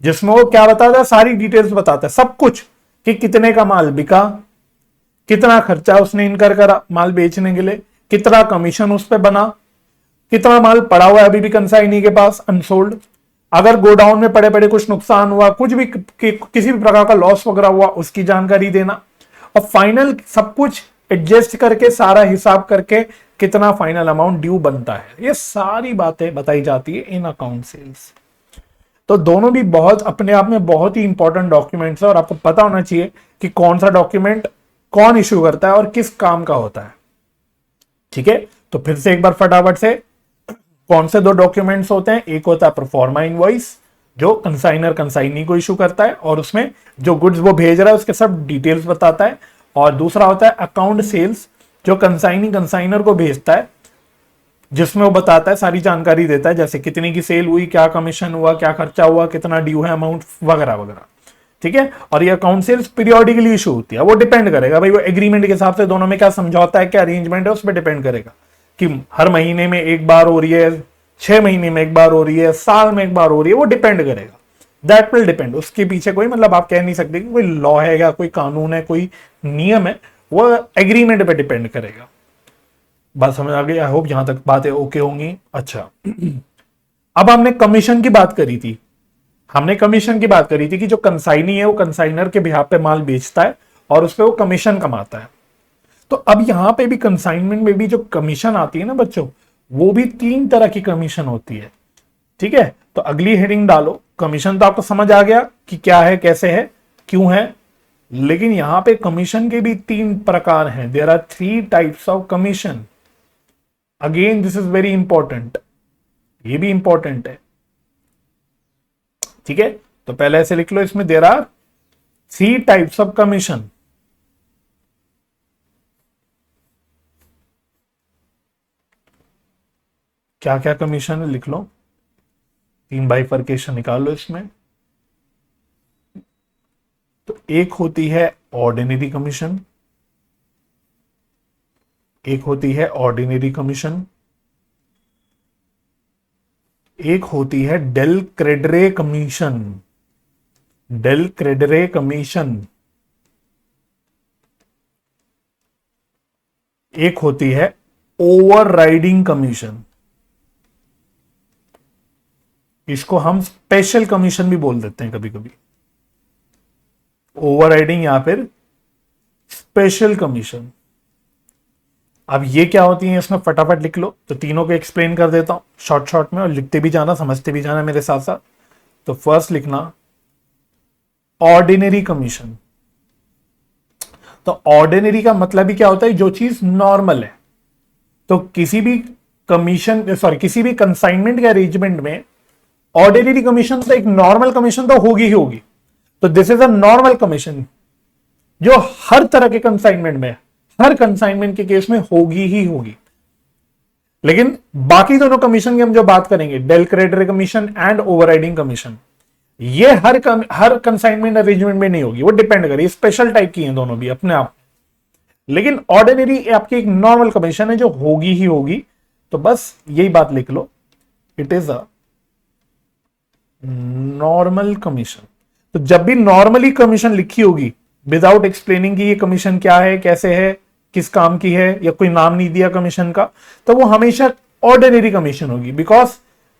जिसमें वो क्या बताता है? सारी डिटेल्स बताता है, सब कुछ, कि कितने का माल बिका, कितना खर्चा उसने इनकर करा माल बेचने के लिए, कितना कमीशन उस पर बना, कितना माल पड़ा हुआ है अभी भी कंसाइनी के पास अनसोल्ड, अगर गोडाउन में पड़े पड़े कुछ नुकसान हुआ, कुछ भी किसी भी प्रकार का लॉस वगैरह हुआ, उसकी जानकारी देना, और फाइनल सब कुछ एडजस्ट करके सारा हिसाब करके कितना फाइनल अमाउंट ड्यू बनता है। ये सारी बातें बताई जाती है इन अकाउंट सेल्स। तो दोनों भी बहुत अपने आप में बहुत ही इंपॉर्टेंट डॉक्यूमेंट्स है, और आपको पता होना चाहिए कि कौन सा डॉक्यूमेंट कौन इशू करता है और किस काम का होता है। ठीक है, तो फिर से एक बार फटाफट से कौन से दो डॉक्यूमेंट्स होते हैं? एक होता है प्रोफॉर्मा इनवॉइस, जो कंसाइनर कंसाइनी को इशू करता है और उसमें जो गुड्स वो भेज रहा है उसके सब डिटेल्स बताता है, और दूसरा होता है अकाउंट सेल्स, जो कंसाइनी कंसाइनर को भेजता है जिसमें वो बताता है, सारी जानकारी देता है, जैसे कितनी की सेल हुई, क्या कमीशन हुआ, क्या खर्चा हुआ, कितना ड्यू है अमाउंट वगैरह वगैरह। ठीक है, और ये अकाउंट सेल्स पीरियोडिकली इशू होती है, वो डिपेंड करेगा भाई वो एग्रीमेंट के हिसाब से दोनों में क्या समझौता है, क्या अरेंजमेंट है, उस पर डिपेंड करेगा कि हर महीने में एक बार हो रही है, 6 महीने में एक बार हो रही है, साल में एक बार हो रही है, वो डिपेंड करेगा। दैट विल डिपेंड, उसके पीछे कोई मतलब आप कह नहीं सकते कि कोई लॉ है या कोई कानून है, कोई नियम है, वो एग्रीमेंट पे डिपेंड करेगा। बात समझ आ गई? आई होप यहां तक बातें ओके होंगी। अच्छा अब हमने कमीशन की बात करी थी, हमने कमीशन की बात करी थी कि जो कंसाइनी है वो कंसाइनर के बिहाफ पे माल बेचता है और उस पर वो कमीशन कमाता है। तो अब यहां पे भी कंसाइनमेंट में भी जो कमीशन आती है ना बच्चों, वो भी 3 तरह की कमीशन होती है। ठीक है, तो अगली हेडिंग डालो, कमीशन तो आपको समझ आ गया कि क्या है, कैसे है, क्यों है, लेकिन यहां पे कमीशन के भी 3 प्रकार हैं। There are 3 types of commission. Again this is very important, ये भी इंपॉर्टेंट है। ठीक है, तो पहले ऐसे लिख लो, इसमें there are 3 types of commission. क्या क्या कमीशन है लिख लो, 3 बाइफरकेशन निकाल लो इसमें। तो एक होती है ऑर्डिनरी कमीशन, एक होती है ऑर्डिनरी कमीशन, एक होती है del credere commission, del credere commission, एक होती है ओवरराइडिंग कमीशन। इसको हम स्पेशल कमीशन भी बोल देते हैं कभी कभी, ओवरराइडिंग या फिर स्पेशल कमीशन। अब ये क्या होती है इसमें फटाफट लिख लो, तो तीनों को एक्सप्लेन कर देता हूं शॉर्ट शॉर्ट में, और लिखते भी जाना, समझते भी जाना मेरे साथ साथ। तो फर्स्ट लिखना ऑर्डिनरी कमीशन। तो ऑर्डिनरी का मतलब ही क्या होता है, जो चीज नॉर्मल है। तो किसी भी कमीशन, सॉरी, किसी भी कंसाइनमेंट के अरेंजमेंट में ऑर्डिनरी कमीशन तो एक नॉर्मल कमीशन तो होगी ही होगी। तो this is a normal commission जो हर तरह के कंसाइनमेंट में, हर कंसाइनमेंट के केस में होगी ही होगी। लेकिन बाकी दोनों कमीशन की हम जो बात करेंगे, del credit commission and overriding commission, ये हर कंसाइनमेंट अरेंजमेंट में नहीं होगी, वो डिपेंड करेगी, स्पेशल टाइप की हैं दोनों भी अपने आप। लेकिन ऑर्डिनरी आपकी एक नॉर्मल कमीशन है जो होगी ही होगी। तो बस यही बात लिख लो, it is a normal commission. तो जब भी नॉर्मली कमीशन लिखी होगी विदाउट एक्सप्लेनिंग कि ये कमीशन क्या है, कैसे है, किस काम की है, या कोई नाम नहीं दिया कमीशन का, तो वो हमेशा ऑर्डिनरी कमीशन होगी। बिकॉज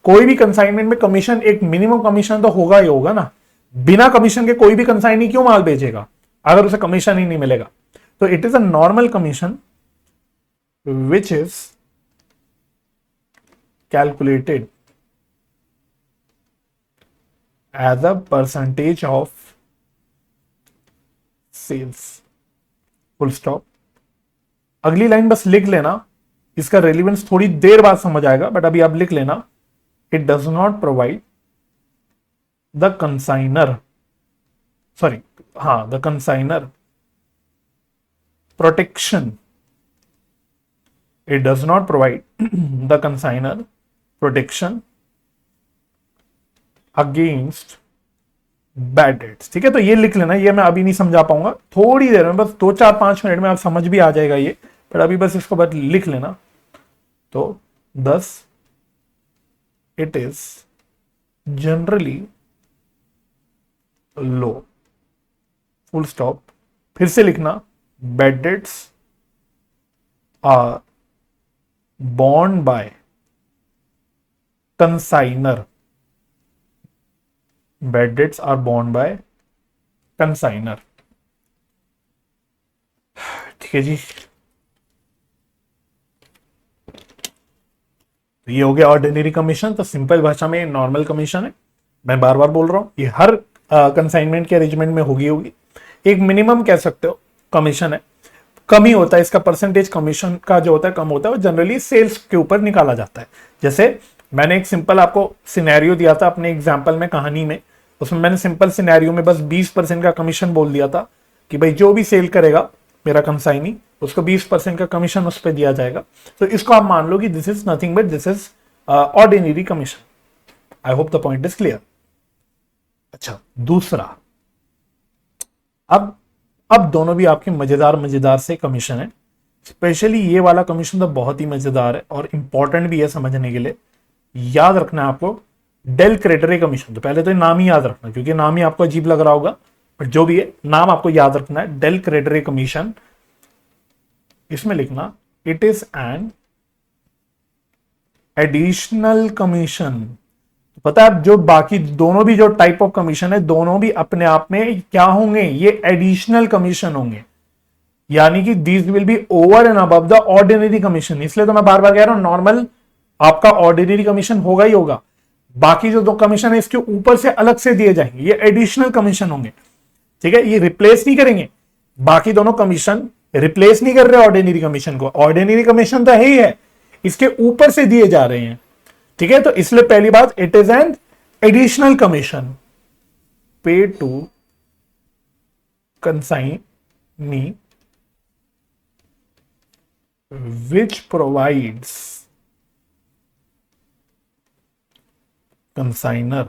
कोई भी कंसाइनमेंट में कमीशन, एक मिनिमम कमीशन तो होगा ही होगा ना। बिना कमीशन के कोई भी कंसाइनी क्यों माल बेचेगा अगर उसे कमीशन ही नहीं मिलेगा। तो it is a normal commission which is calculated as a percentage of sales, full stop। अगली लाइन बस लिख लेना, इसका रेलिवेंस थोड़ी देर बाद समझ आएगा, बट अभी आप लिख लेना, it does not provide the consignor, sorry, हाँ, the consignor protection, it does not provide the consignor protection against bad debts. ठीक है, तो ये लिख लेना, ये मैं अभी नहीं समझा पाऊंगा, थोड़ी देर में, बस 2 4 5 मिनट में आप समझ भी आ जाएगा ये, पर अभी बस इसको बस लिख लेना। तो 10 it is generally low, full stop. फिर से लिखना, बैड डेट्स आर बॉन्ड by consignor, bad debts are borne by consignor। ठीक है जी, तो ये हो गया ऑर्डिनरी कमीशन। तो सिंपल भाषा में नॉर्मल कमीशन है, मैं बार बार बोल रहा हूं, ये हर कंसाइनमेंट के अरेंजमेंट में होगी। एक मिनिमम कह सकते हो कमीशन है, कम ही होता है इसका, परसेंटेज कमीशन का जो होता है कम होता है, वो जनरली सेल्स के ऊपर निकाला जाता है। जैसे मैंने एक सिंपल आपको सिनेरियो दिया था अपने एग्जाम्पल में, कहानी में, उसमें मैंने सिंपल सिनेरियो में बस 20% का कमीशन बोल दिया था कि भाई जो भी सेल करेगा मेरा कंसाइनी उसको 20% का कमीशन उस पर दिया जाएगा। तो इसको आप मान लो कि this is nothing but this is ordinary commission. I hope the point is clear. अच्छा, दूसरा, अब दोनों भी आपके मजेदार मजेदार से कमीशन है। स्पेशली ये वाला कमीशन तो बहुत ही मजेदार है और इंपॉर्टेंट भी है समझने के लिए। याद रखना है आपको, डेल क्रेडरे कमीशन। तो पहले तो नाम ही याद रखना, क्योंकि नाम ही आपको अजीब लग रहा होगा, बट जो भी है नाम आपको याद रखना है, डेल क्रेडरे कमीशन। इसमें लिखना it is an additional commission. पता है जो बाकी दोनों भी जो टाइप ऑफ कमीशन है, दोनों भी अपने आप में क्या होंगे, ये एडिशनल कमीशन होंगे। यानी कि these will be over and above the ordinary commission. इसलिए तो मैं बार बार कह रहा हूं, नॉर्मल आपका ऑर्डिनरी कमीशन होगा ही होगा, बाकी जो दो कमीशन है इसके ऊपर से अलग से दिए जाएंगे, ये एडिशनल कमीशन होंगे। ठीक है, ये रिप्लेस नहीं करेंगे, बाकी दोनों कमीशन रिप्लेस नहीं कर रहे ऑर्डिनरी कमीशन को। ऑर्डिनरी कमीशन तो है ही है, इसके ऊपर से दिए जा रहे हैं। ठीक है, तो इसलिए पहली बात, it is an additional commission pay to consignee which provides consigner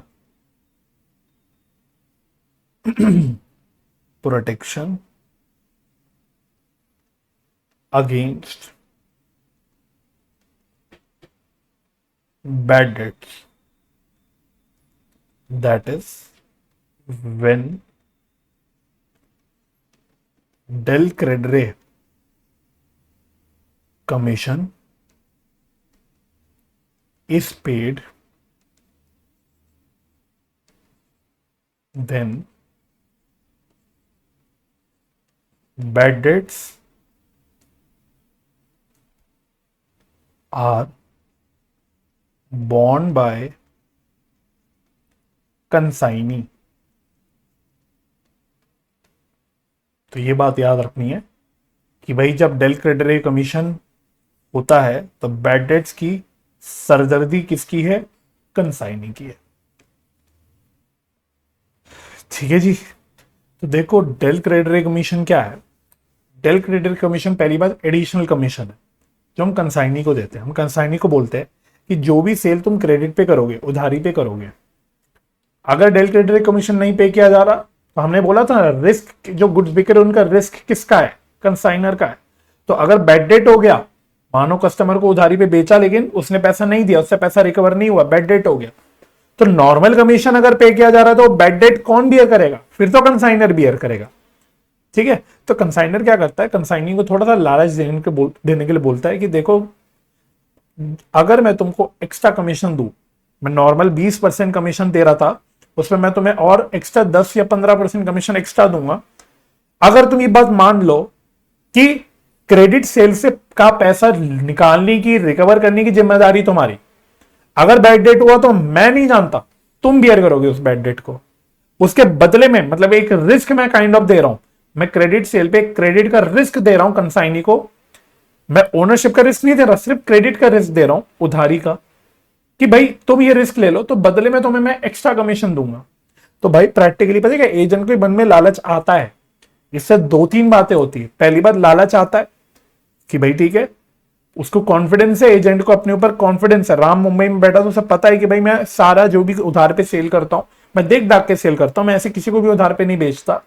protection against bad debts. That is when del credere commission is paid, then bad debts are borne by consignee। तो ये बात याद रखनी है कि भाई जब डेल क्रेडरे कमीशन होता है तो बैड डेट्स की सरदर्दी किसकी है, कंसाइनी की है। ठीक है जी, तो देखो डेल क्रेडरे कमीशन क्या है। डेल क्रेडरे कमीशन पहली बात एडिशनल कमीशन है जो हम कंसाइनी को देते हैं। हम कंसाइनी को बोलते हैं कि जो भी सेल तुम क्रेडिट पे करोगे, उधारी पे करोगे, अगर डेल क्रेडरे कमीशन नहीं पे किया जा रहा तो हमने बोला था रिस्क, जो गुड्स बिक रहे उनका रिस्क किसका है, कंसाइनर का है। तो अगर बैड डेट हो गया, मानो कस्टमर को उधारी पे बेचा लेकिन उसने पैसा नहीं दिया, उससे पैसा रिकवर नहीं हुआ, बैड डेट हो गया, तो नॉर्मल कमीशन अगर पे किया जा रहा है तो बैड डेट कौन बियर करेगा, फिर तो कंसाइनर बियर करेगा। ठीक है, तो कंसाइनर क्या करता है, कंसाइनिंग को थोड़ा सा लालच देने के लिए बोलता है कि देखो अगर मैं तुमको एक्स्ट्रा कमीशन दूं, मैं नॉर्मल 20% कमीशन दे रहा था, उसमें मैं तुम्हें और एक्स्ट्रा 10 या 15% कमीशन एक्स्ट्रा दूंगा, अगर तुम ये बात मान लो कि क्रेडिट सेल से का पैसा निकालने की, रिकवर करने की जिम्मेदारी तुम्हारी, अगर बैड डेट हुआ तो मैं नहीं जानता, तुम बियर करोगे उस बैड डेट को। उसके बदले में मतलब एक रिस्क मैं काइंड ऑफ दे रहा हूं, मैं क्रेडिट सेल पे क्रेडिट का रिस्क दे रहा हूं कंसाइनी को। मैं ओनरशिप का रिस्क नहीं दे रहा, सिर्फ क्रेडिट का रिस्क दे रहा हूं, उधारी का, कि भाई तुम ये रिस्क ले लो तो बदले में तुम्हें मैं एक्स्ट्रा कमीशन दूंगा। तो भाई प्रैक्टिकली पता है एजेंट के मन में लालच आता है। इससे दो तीन बातें होती है। पहली बात, लालच आता है कि भाई ठीक है, उसको कॉन्फिडेंस है, एजेंट को अपने ऊपर कॉन्फिडेंस है। राम मुंबई में बैठा तो उसे पता है कि भाई मैं सारा जो भी उधार पे सेल करता हूं, मैं देख दाख के सेल करता हूं, मैं ऐसे किसी को भी उधार पे नहीं बेचता,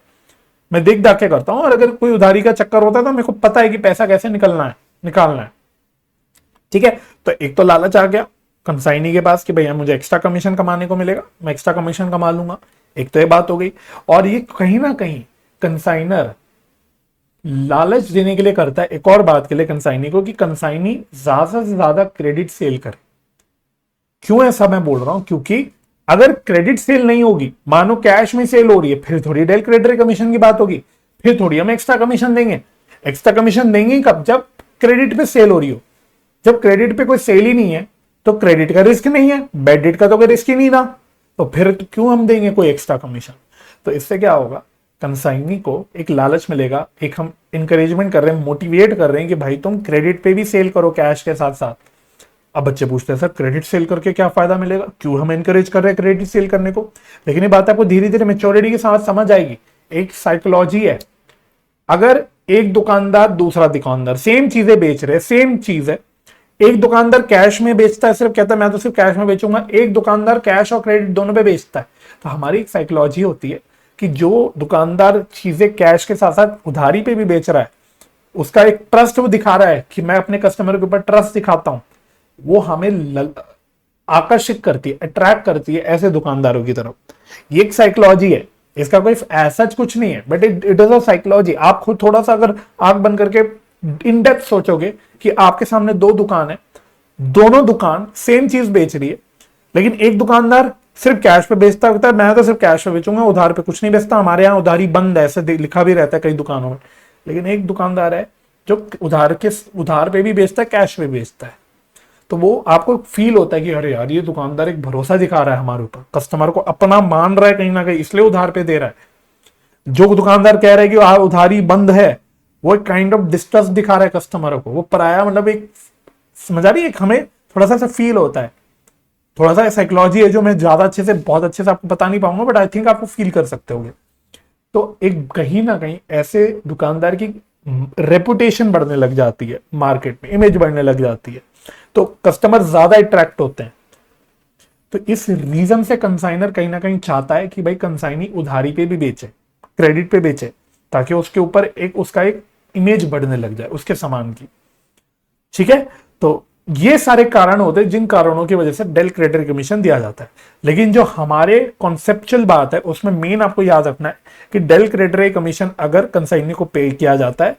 मैं देख दाख के करता हूं। और अगर कोई उधारी का चक्कर होता है तो मेरे को पता है कि पैसा कैसे निकालना है। ठीक है, तो एक तो लालच आ गया कंसाइनी के पास कि भैया मुझे एक्स्ट्रा कमीशन कमाने को मिलेगा, मैं एक्स्ट्रा कमीशन कमा लूंगा। एक तो ये बात हो गई, और ये कहीं ना कहीं कंसाइनर लालच देने के लिए करता है एक और बात के लिए कंसाइनी को, कि कंसाइनी ज्यादा से ज्यादा क्रेडिट सेल करे। क्यों ऐसा मैं बोल रहा हूं, क्योंकि अगर क्रेडिट सेल नहीं होगी, मानो कैश में सेल हो रही है, फिर थोड़ी डेल क्रेडिट कमीशन की बात होगी, फिर थोड़ी हम एक्स्ट्रा कमीशन देंगे। एक्स्ट्रा कमीशन देंगे कब, जब क्रेडिट पे सेल हो रही हो। जब क्रेडिट पे कोई सेल ही नहीं है तो क्रेडिट का रिस्क नहीं है, बैड डेट का तो कोई रिस्क ही नहीं था, तो फिर तो क्यों हम देंगे कोई एक्स्ट्रा कमीशन। तो इससे क्या होगा, कंसाइनी को एक लालच मिलेगा, एक हम इंकरेजमेंट कर रहे हैं, मोटिवेट कर रहे हैं कि भाई तुम क्रेडिट पे भी सेल करो कैश के साथ साथ। अब बच्चे पूछते हैं सर क्रेडिट सेल करके क्या फायदा मिलेगा, क्यों हम इंकरेज कर रहे हैं क्रेडिट सेल करने को। लेकिन ये बात आपको धीरे धीरे मेच्योरिटी के साथ समझ आएगी। एक साइकोलॉजी है, अगर एक दुकानदार दूसरा दुकानदार सेम चीजें बेच रहे हैं, सेम चीज है। एक दुकानदार कैश में बेचता है, सिर्फ कहता है मैं तो सिर्फ कैश में बेचूंगा, एक दुकानदार कैश और क्रेडिट दोनों पे बेचता है। तो हमारी एक साइकोलॉजी होती है कि जो दुकानदार चीजें कैश के साथ साथ उधारी पे भी बेच रहा है, उसका एक ट्रस्ट वो दिखा रहा है कि मैं अपने कस्टमर के ऊपर ट्रस्ट दिखाता हूं, वो हमें आकर्षित करती है, अट्रैक्ट करती है ऐसे दुकानदारों की तरफ। ये एक साइकोलॉजी है, इसका कोई ऐसा कुछ नहीं है, but it is a psychology. आप खुद थोड़ा सा अगर आंख बंद करके इन डेप्थ सोचोगे कि आपके सामने दो दुकान है, दोनों दुकान सेम चीज बेच रही है, लेकिन एक दुकानदार सिर्फ कैश पे बेचता होता है, मैं तो सिर्फ कैश पे बेचूंगा, उधार पे कुछ नहीं बेचता, हमारे यहाँ उधारी बंद है, ऐसे लिखा भी रहता है कई दुकानों में। लेकिन एक दुकानदार है जो उधार पे भी बेचता है, कैश पे बेचता है। तो वो आपको फील होता है कि अरे यार ये दुकानदार एक भरोसा दिखा रहा है हमारे ऊपर, कस्टमर को अपना मान रहा है कहीं ना कहीं, इसलिए उधार पे दे रहा है। जो दुकानदार कह रहा है कि उधारी बंद है, वो एक काइंड ऑफ डिस्ट्रस्ट दिखा रहा है कस्टमर को, वो पराया, मतलब एक समझ आ रही है, हमें थोड़ा सा फील होता है। थोड़ा सा साइकोलॉजी है जो मैं ज्यादा अच्छे से, बहुत अच्छे से आपको बता नहीं पाऊंगा, बट आई थिंक आपको फील कर सकते होगे। तो एक कहीं ना कहीं ऐसे दुकानदार की रेपुटेशन बढ़ने लग जाती है मार्केट में, इमेज बढ़ने लग जाती है, तो कस्टमर ज्यादा अट्रैक्ट होते हैं। तो इस रीजन से कंसाइनर कहीं ना कहीं चाहता है कि भाई कंसाइनी उधारी पे भी बेचे, क्रेडिट पे बेचे, ताकि उसके ऊपर उसका एक इमेज बढ़ने लग जाए उसके सामान की। ठीक है, तो ये सारे कारण होते हैं जिन कारणों की वजह से डेल क्रेडिट कमीशन दिया जाता है। लेकिन जो हमारे कॉन्सेप्चुअल बात है उसमें मेन आपको याद रखना है कि डेल क्रेडिट कमीशन अगर कंसाइनी को पे किया जाता है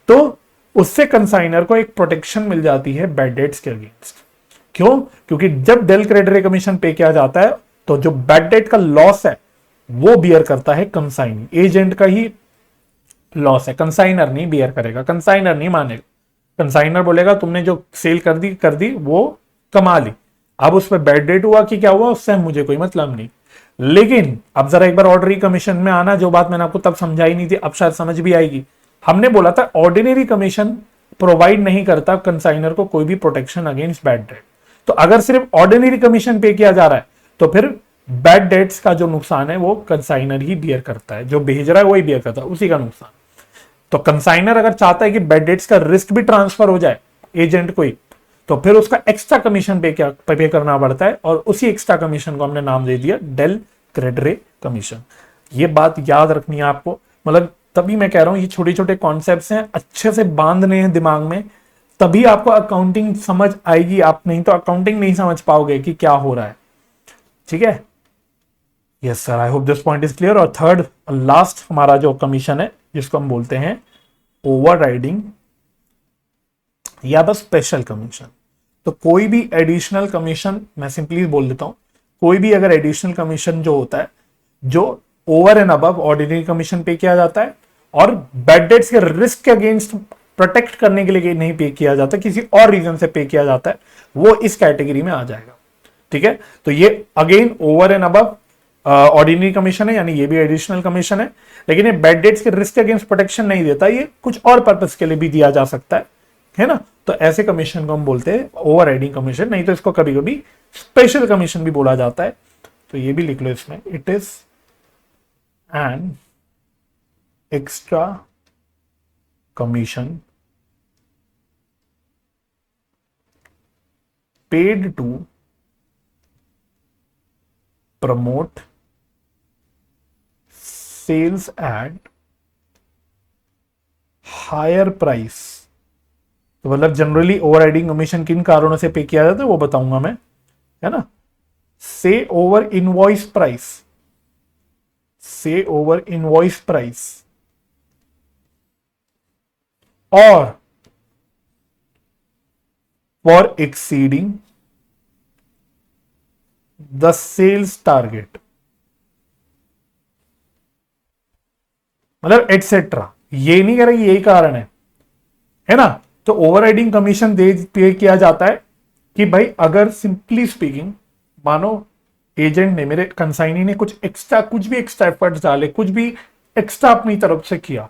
तो उससे कंसाइनर को एक प्रोटेक्शन मिल जाती है बैड डेट्स के अगेंस्ट। क्यों? क्योंकि जब डेल क्रेडिट कमीशन पे किया जाता है तो जो बैड डेट का लॉस है वो बियर करता है कंसाइनी, एजेंट का ही लॉस है, कंसाइनर नहीं बियर करेगा, कंसाइनर नहीं मानेगा। कंसाइनर बोलेगा तुमने जो सेल कर दी वो कमा ली, अब उस पर बैड डेट हुआ कि क्या हुआ उससे मुझे कोई मतलब नहीं। लेकिन अब जरा एक बार ऑर्डनरी कमीशन में आना, जो बात मैंने आपको तब समझाई नहीं थी, अब शायद समझ भी आएगी। हमने बोला था ऑर्डिनरी कमीशन प्रोवाइड नहीं करता कंसाइनर को कोई भी प्रोटेक्शन अगेंस्ट बैड डेट। तो अगर सिर्फ ऑर्डिनरी कमीशन पे किया जा रहा है तो फिर बैड डेट्स का जो नुकसान है वो कंसाइनर ही बियर करता है, जो भेज रहा है वही बियर करता है उसी का नुकसान। तो कंसाइनर अगर चाहता है कि बैड डेट्स का रिस्क भी ट्रांसफर हो जाए एजेंट को ही, तो फिर उसका एक्स्ट्रा कमीशन पे करना पड़ता है, और उसी एक्स्ट्रा कमीशन को हमने नाम दे दिया डेल क्रेडिट कमीशन। ये बात याद रखनी है आपको, मतलब तभी मैं कह रहा हूं ये छोटे छोटे कॉन्सेप्ट्स हैं, अच्छे से बांधने हैं दिमाग में, तभी आपको अकाउंटिंग समझ आएगी। आप नहीं तो अकाउंटिंग नहीं समझ पाओगे कि क्या हो रहा है। ठीक है, yes sir, I hope this point is clear. और थर्ड लास्ट हमारा जो कमीशन है जिसको हम बोलते हैं ओवरराइडिंग या बस स्पेशल कमीशन। तो कोई भी एडिशनल कमीशन, मैं सिंपली बोल देता हूं, कोई भी अगर एडिशनल कमीशन जो होता है जो over and above ordinary commission पे किया जाता है और बैड डेट्स के रिस्क के अगेंस्ट प्रोटेक्ट करने के लिए नहीं पे किया जाता, किसी और रीजन से पे किया जाता है, वो इस कैटेगरी में आ जाएगा। ठीक है, तो ये again over and above ordinary commission है, यानी ये भी एडिशनल कमीशन है, लेकिन ये बैड डेट्स के रिस्क अगेंस्ट प्रोटेक्शन नहीं देता, ये कुछ और पर्पस के लिए भी दिया जा सकता है ना। तो ऐसे कमीशन को हम बोलते हैं ओवर राइडिंग कमीशन, नहीं तो इसको कभी कभी स्पेशल कमीशन भी बोला जाता है। तो ये भी लिख लो इसमें, it is an extra commission paid to promote sales at higher price. तो मतलब जनरली ओवरराइडिंग कमीशन किन कारणों से पे किया जाता है वो बताऊंगा मैं, है ना। Sale over invoice price, sale over invoice price, और for exceeding the sales target, मतलब एटसेट्रा। ये नहीं कह रहा यही कारण है ना। तो ओवरराइडिंग कमीशन दे पे किया जाता है कि भाई अगर सिंपली स्पीकिंग मानो एजेंट ने, मेरे कंसाइनी ने कुछ भी एक्स्ट्रा एफर्ट्स डाले, कुछ भी एक्स्ट्रा अपनी तरफ से किया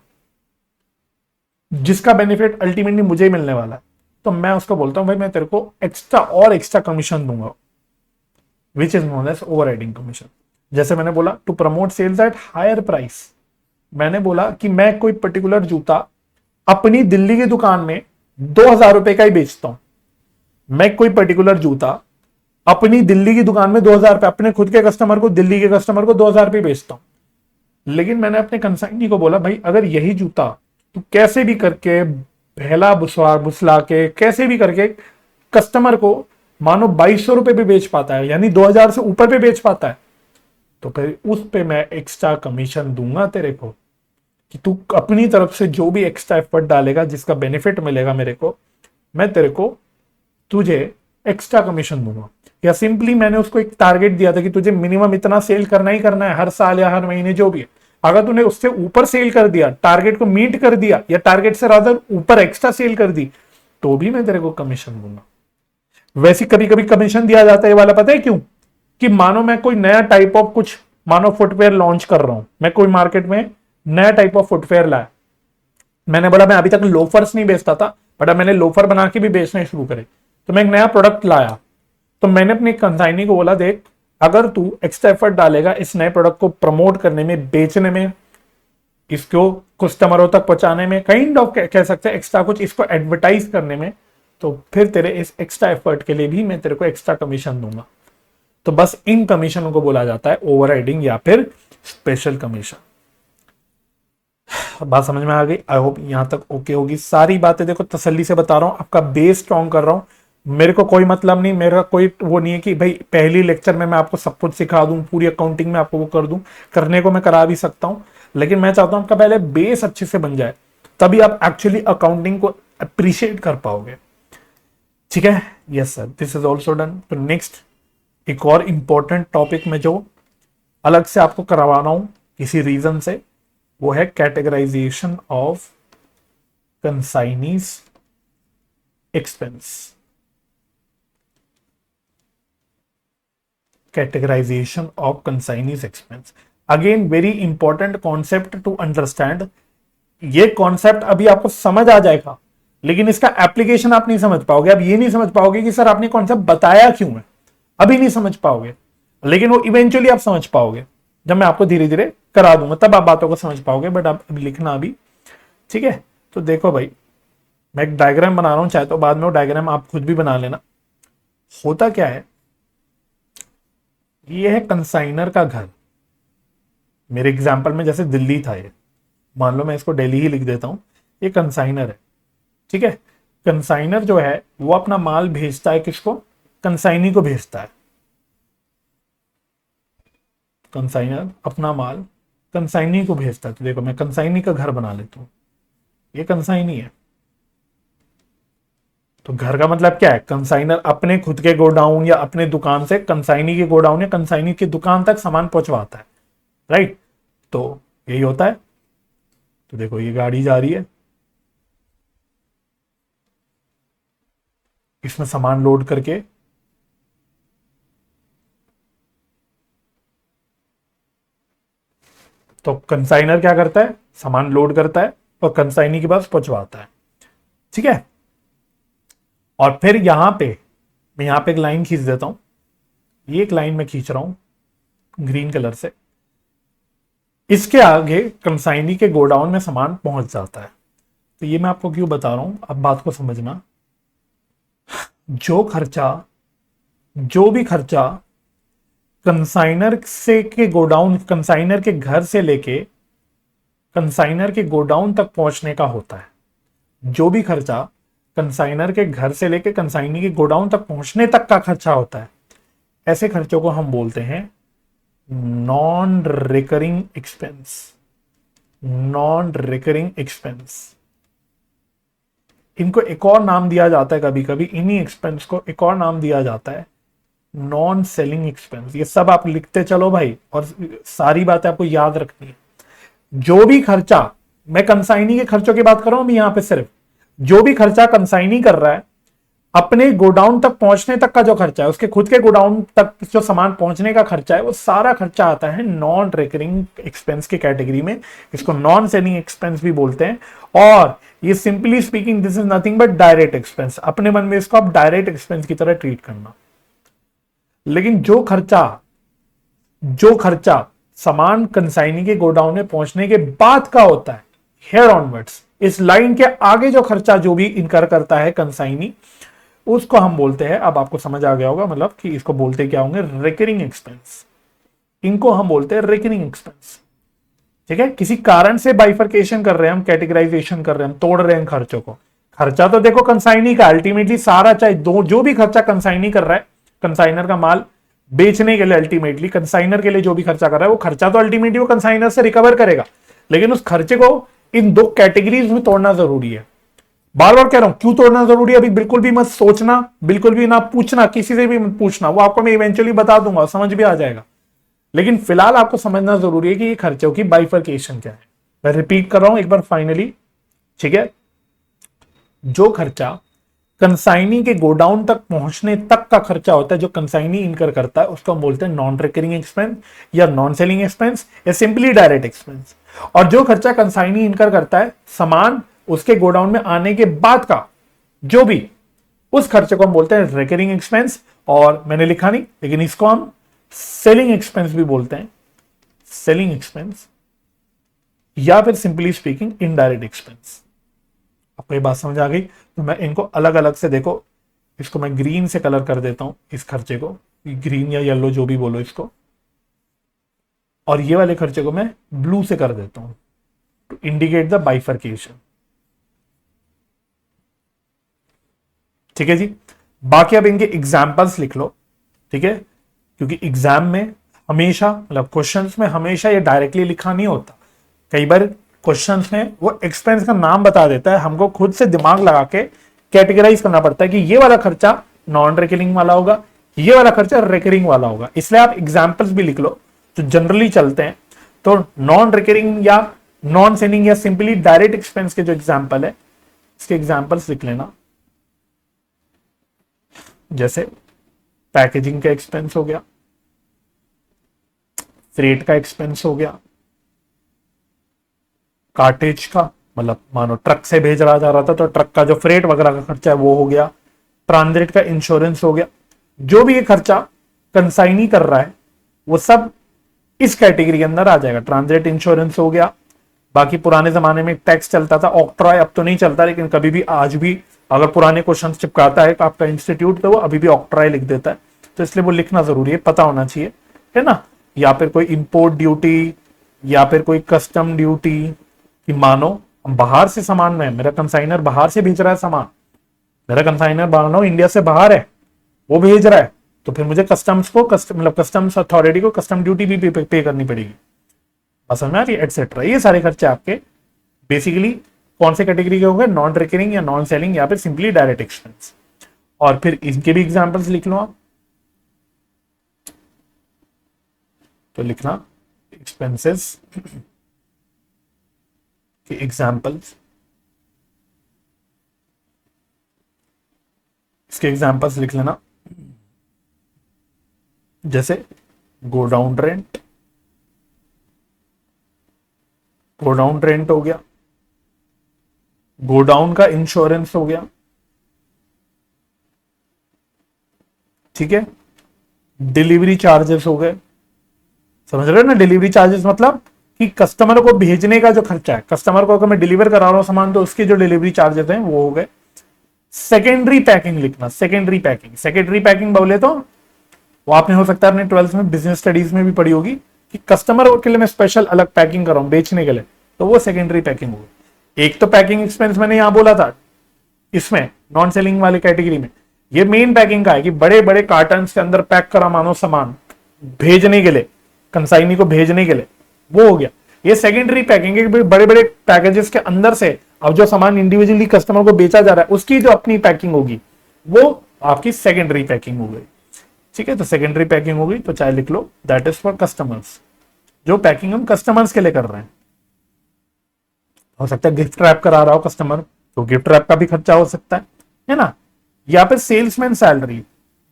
जिसका बेनिफिट अल्टीमेटली मुझे ही मिलने वाला है, तो मैं उसको बोलता हूं भाई मैं तेरे को एक्स्ट्रा कमीशन दूंगा, which is known as overriding commission. जैसे मैंने बोला to promote sales at higher price, मैंने बोला कि मैं कोई पर्टिकुलर जूता अपनी दिल्ली की दुकान में 2,000 रुपए का ही बेचता हूं, मैं कोई पर्टिकुलर जूता अपनी दिल्ली की दुकान में 2,000 रुपए, अपने खुद के कस्टमर को, दिल्ली के कस्टमर को 2,000 रुपए बेचता हूं। लेकिन मैंने अपने कंसाइनी को बोला भाई अगर यही जूता तू कैसे भी करके पहला बुसला के कैसे भी करके कस्टमर को मानो 2,200 रुपए पे बेच पाता है, यानी 2,000 से ऊपर पे बेच पाता है, तो फिर उस पे मैं एक्स्ट्रा कमीशन दूंगा तेरे को, कि तू अपनी तरफ से जो भी एक्स्ट्रा एफर्ट डालेगा जिसका बेनिफिट मिलेगा मेरे को, मैं तेरे को तुझे एक्स्ट्रा कमीशन दूंगा। या सिंपली मैंने उसको एक टारगेट दिया था कि तुझे मिनिमम इतना सेल करना ही करना है हर साल या हर महीने जो भी है। अगर तूने उससे ऊपर सेल कर दिया, टारगेट को मीट कर दिया, या टारगेट से रादर ऊपर एक्स्ट्रा सेल कर दी, तो भी मैं तेरे को कमीशन दूंगा। वैसे कभी कभी कमीशन दिया जाता है, ये वाला पता है क्यों? कि मानो मैं कोई नया टाइप ऑफ कुछ मानो फुटवेयर लॉन्च कर रहा हूं, मैं कोई मार्केट में नया टाइप ऑफ फुटवेयर लाया, मैंने बोला मैं अभी तक लोफर्स नहीं बेचता था, बट अब मैंने लोफर बना के भी बेचने शुरू करे, तो मैं एक नया प्रोडक्ट लाया, तो मैंने अपनी कंसाइनी को बोला देख अगर तू एक्स्ट्रा एफर्ट डालेगा इस नए प्रोडक्ट को प्रमोट करने में, बेचने में, इसको कस्टमरों तक पहुंचाने में, काइंड ऑफ कह सकते हैं एक्स्ट्रा कुछ इसको एडवर्टाइज करने में, तो फिर तेरे इस एक्स्ट्रा एफर्ट के लिए भी मैं तेरे को एक्स्ट्रा कमीशन दूंगा। तो बस इन कमीशनों को बोला जाता है ओवरराइडिंग या फिर स्पेशल कमीशन। बात समझ में आ गई? आई होप यहां तक ओके होगी। सारी बातें देखो तसल्ली से बता रहा हूं, आपका बेस स्ट्रॉन्ग कर रहा हूं। मेरे को कोई मतलब नहीं, मेरा कोई वो नहीं है कि भाई पहली लेक्चर में मैं आपको सब कुछ सिखा दूं, पूरी अकाउंटिंग में आपको वो कर दूं, करने को मैं करा भी सकता हूं, लेकिन मैं चाहता हूं आपका पहले बेस अच्छे से बन जाए, तभी आप एक्चुअली अकाउंटिंग को अप्रिशिएट कर पाओगे। ठीक है? Yes sir, this is also done. तो नेक्स्ट एक और इंपॉर्टेंट टॉपिक में जो अलग से आपको करवा रहा हूं किसी रीजन से, वो है categorisation of consignee's expense. Categorisation of consignee's expense, again very important concept to understand. ये कॉन्सेप्ट अभी आपको समझ आ जाएगा, लेकिन इसका एप्लीकेशन आप नहीं समझ पाओगे। आप ये नहीं समझ पाओगे कि सर आपने कॉन्सेप्ट बताया क्यों है, अभी नहीं समझ पाओगे, लेकिन वो इवेंचुअली आप समझ पाओगे जब मैं आपको धीरे धीरे करा दूंगा, तब आप बातों को समझ पाओगे। बट आप अभी लिखना अभी, ठीक है? तो देखो भाई, मैं एक डायग्राम बना रहा हूं, चाहे तो बाद में वो डायग्राम आप खुद भी बना लेना। होता क्या है, ये है कंसाइनर का घर। मेरे एग्जाम्पल में जैसे दिल्ली था, ये मान लो मैं इसको दिल्ली ही लिख देता हूं, ये कंसाइनर है। ठीक है? कंसाइनर जो है वो अपना माल भेजता है किसको? कंसाइनी को भेजता है। कंसाइनर अपना माल कंसाइनी को भेजता है। तो देखो मैं कंसाइनी का घर बना लेता हूं, ये कंसाइनी है। तो घर का मतलब क्या है? कंसाइनर अपने खुद के गोडाउन या अपने दुकान से कंसाइनी के गोडाउन या कंसाइनी की दुकान तक सामान पहुंचवाता है, राइट? तो यही होता है। तो देखो ये गाड़ी जा रही है, इसमें सामान लोड करके तो कंसाइनर क्या करता है? सामान लोड करता है और कंसाइनी के पास पहुंचवाता है। ठीक है? और फिर यहां पे मैं यहां पे एक लाइन खींच देता हूं, ये एक लाइन मैं खींच रहा हूं ग्रीन कलर से, इसके आगे कंसाइनी के गोडाउन में सामान पहुंच जाता है। तो ये मैं आपको क्यों बता रहा हूं, अब बात को समझना। जो भी खर्चा कंसाइनर से के गोडाउन, कंसाइनर के घर से लेके कंसाइनर के गोडाउन तक पहुंचने का होता है, जो भी खर्चा कंसाइनर के घर से लेके कंसाइनी के गोडाउन तक पहुंचने तक का खर्चा होता है, ऐसे खर्चों को हम बोलते हैं non recurring expense. Non recurring expense, इनको एक और नाम दिया जाता है, कभी कभी इन्हीं एक्सपेंस को एक और नाम दिया जाता है नॉन सेलिंग एक्सपेंस। ये सब आप लिखते चलो भाई, और सारी बातें आपको याद रखनी है। जो भी खर्चा, मैं कंसाइनी के खर्चों की बात कर रहा हूं यहां पे, सिर्फ जो भी खर्चा कंसाइनी कर रहा है अपने गोडाउन तक पहुंचने तक का जो खर्चा है, उसके खुद के गोडाउन तक जो सामान पहुंचने का खर्चा है, वो सारा खर्चा आता है नॉन रिकरिंग एक्सपेंस की कैटेगरी में। इसको नॉन सेलिंग एक्सपेंस भी बोलते हैं। और ये simply speaking this is nothing but direct expense. अपने मन में इसको आप डायरेक्ट एक्सपेंस की तरह ट्रीट करना। लेकिन जो खर्चा सामान कंसाइनी के गोडाउन में पहुंचने के बाद का होता है, हेयर ऑनवर्ड्स, इस लाइन के आगे जो खर्चा जो भी इनकर करता है कंसाइनी, उसको हम बोलते हैं, अब आपको समझ आ गया होगा, मतलब कि इसको बोलते क्या होंगे, रिकरिंग एक्सपेंस। इनको हम बोलते हैं रिकरिंग एक्सपेंस। ठीक है, किसी कारण से बाइफरकेशन कर रहे हैं हम, कैटेगराइजेशन कर रहे हैं हम, तोड़ रहे हैं खर्चों को। खर्चा तो देखो कंसाइनी का अल्टीमेटली सारा, चाहे दो जो भी खर्चा कंसाइनी कर रहा है, कंसाइनर का माल बेचने के लिए अल्टीमेटली कंसाइनर के लिए जो भी खर्चा कर रहा है, वो खर्चा तो अल्टीमेटली वो कंसाइनर से रिकवर करेगा, लेकिन उस खर्चे को इन दो कैटेगरीज में तोड़ना जरूरी है। बार बार कह रहा हूं क्यों तोड़ना जरूरी है, अभी बिल्कुल भी मत सोचना, बिल्कुल भी ना पूछना, किसी से भी मत पूछना, वो आपको मैं इवेंचुअली बता दूंगा, समझ भी आ जाएगा। लेकिन फिलहाल आपको समझना जरूरी है कि ये खर्चों की बाइफरकेशन क्या है। मैं रिपीट कर रहा हूं एक बार फाइनली, ठीक है। जो खर्चा कंसाइनी के गोडाउन तक पहुंचने तक का खर्चा होता है, जो कंसाइनी इनकर करता है, उसको हम बोलते हैं नॉन रिकरिंग एक्सपेंस या नॉन सेलिंग एक्सपेंस या सिंपली डायरेक्ट एक्सपेंस। और जो खर्चा कंसाइनी इनकर करता है सामान उसके गोडाउन में आने के बाद का जो भी, उस खर्चे को हम बोलते हैं रिकरिंग एक्सपेंस, और मैंने लिखा नहीं लेकिन इसको हम सेलिंग एक्सपेंस भी बोलते हैं, सेलिंग एक्सपेंस, या फिर सिंपली स्पीकिंग इनडायरेक्ट एक्सपेंस। आपको ये बात समझ आ गई? तो मैं इनको अलग अलग से, देखो इसको मैं ग्रीन से कलर कर देता हूं, इस खर्चे को ग्रीन या येलो जो भी बोलो इसको, और ये वाले खर्चे को मैं ब्लू से कर देता हूं टू इंडिकेट द बाइफरकेशन। ठीक है जी। बाकी अब इनके एग्जाम्पल्स लिख लो, ठीक है, क्योंकि एग्जाम में हमेशा, मतलब क्वेश्चंस में हमेशा ये डायरेक्टली लिखा नहीं होता। कई बार क्वेश्चंस में वो एक्सपेंस का नाम बता देता है, हमको खुद से दिमाग लगा के कैटेगराइज करना पड़ता है कि ये वाला खर्चा नॉन रिकरिंग वाला होगा, ये वाला खर्चा रिकरिंग वाला होगा। इसलिए आप एग्जाम्पल्स भी लिख लो जो जनरली चलते हैं। तो नॉन रिकरिंग या नॉन सेलिंग या सिंपली डायरेक्ट एक्सपेंस के जो एग्जाम्पल है, इसके एग्जाम्पल्स लिख लेना। जैसे पैकेजिंग का एक्सपेंस हो गया, फ्रेट का एक्सपेंस हो गया, कार्टेज का, मतलब मानो ट्रक से भेज रहा जा रहा था तो ट्रक का जो फ्रेट वगैरह का खर्चा है वो हो गया, ट्रांजिट का इंश्योरेंस हो गया। जो भी ये खर्चा कंसाइनी कर रहा है वो सब इस कैटेगरी के अंदर आ जाएगा। ट्रांजिट इंश्योरेंस हो गया। बाकी पुराने जमाने में टैक्स चलता था ऑक्ट्रॉय, अब तो नहीं चलता, लेकिन कभी भी आज भी अगर पुराने क्वेश्चन चिपकाता है आपका इंस्टीट्यूट तो वो अभी भी ऑक्ट्रॉय लिख देता है, तो इसलिए वो लिखना जरूरी है, पता होना चाहिए, है ना। या फिर कोई इंपोर्ट ड्यूटी या फिर कोई कस्टम ड्यूटी, कि मानो हम बाहर से सामान में, मेरा कंसाइनर बाहर से भेज रहा है सामान, मेरा कंसाइनर मानो इंडिया से बाहर है, वो भेज रहा है, तो फिर मुझे कस्टम्स को मतलब कस्टम्स अथॉरिटी को कस्टम ड्यूटी भी पे करनी पड़ेगी, समझ में आ रही है, एटसेट्रा। ये सारे खर्चे आपके बेसिकली कौन से कैटेगरी के होंगे, नॉन रिकरिंग या नॉन सेलिंग या फिर सिंपली डायरेक्ट एक्सपेंस। और फिर इनके भी एग्जांपल्स लिख लो आप। तो लिखना एक्सपेंसेस के एग्जांपल्स, इसके एग्जांपल्स लिख लेना। जैसे गोडाउन रेंट, गोडाउन रेंट हो गया, गोडाउन का इंश्योरेंस हो गया, ठीक है, डिलीवरी चार्जेस हो गए, समझ रहे हो ना। डिलीवरी चार्जेस मतलब कि कस्टमर को भेजने का जो खर्चा है, कस्टमर को अगर मैं डिलीवर करा रहा हूं सामान तो उसके जो डिलीवरी चार्जेस हैं वो हो गए। सेकेंडरी पैकिंग लिखना, सेकेंडरी पैकिंग, सेकेंडरी पैकिंग बोले तो वो आपने हो सकता है अपने 12th में बिजनेस स्टडीज में भी पढ़ी होगी कि कस्टमर के लिए मैं स्पेशल अलग पैकिंग कर रहा हूं बेचने के लिए, तो वो सेकेंडरी पैकिंग होगी। एक तो पैकिंग एक्सपेंस मैंने यहां बोला था इसमें नॉन सेलिंग वाले कैटेगरी में, ये मेन पैकिंग का है कि बड़े बड़े कार्टन के अंदर पैक करा मानो सामान भेजने के लिए, कंसाइनी को भेजने के लिए, वो हो गया। ये सेकेंडरी पैकिंग है, बड़े बड़े पैकेजेस के अंदर से अब जो सामान इंडिविजुअली कस्टमर को बेचा जा रहा है उसकी जो अपनी पैकिंग होगी वो आपकी सेकेंडरी पैकिंग हो गई, ठीक है। तो सेकेंडरी पैकिंग हो गई, तो चाहे लिख लो दैट इज फॉर कस्टमर्स, जो पैकिंग हम कस्टमर्स के लिए कर रहे हैं। हो सकता है गिफ्ट रैप करा रहा हो कस्टमर, तो गिफ्ट रैप का भी खर्चा हो सकता है ना। या फिर सेल्समैन सैलरी,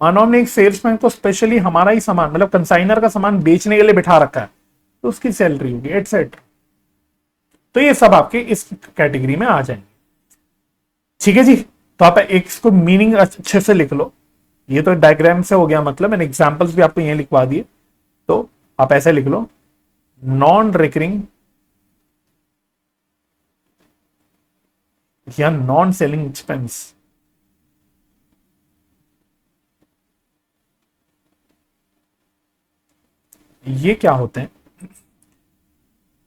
मानो हमने एक सेल्समैन को स्पेशली हमारा ही सामान, मतलब कंसाइनर का सामान बेचने के लिए बिठा रखा है, तो उसकी सैलरी होगी, एटसेट्रा। तो ये सब आपके इस कैटेगरी में आ जाएंगे, ठीक है जी। तो आप एक इसको मीनिंग अच्छे से लिख लो। ये तो डायग्राम से हो गया, मतलब मैंने एग्जांपल्स भी आपको यहीं लिखवा दिए, तो आप ऐसे लिख लो, नॉन रिकरिंग या नॉन सेलिंग एक्सपेंस। ये क्या होते हैं?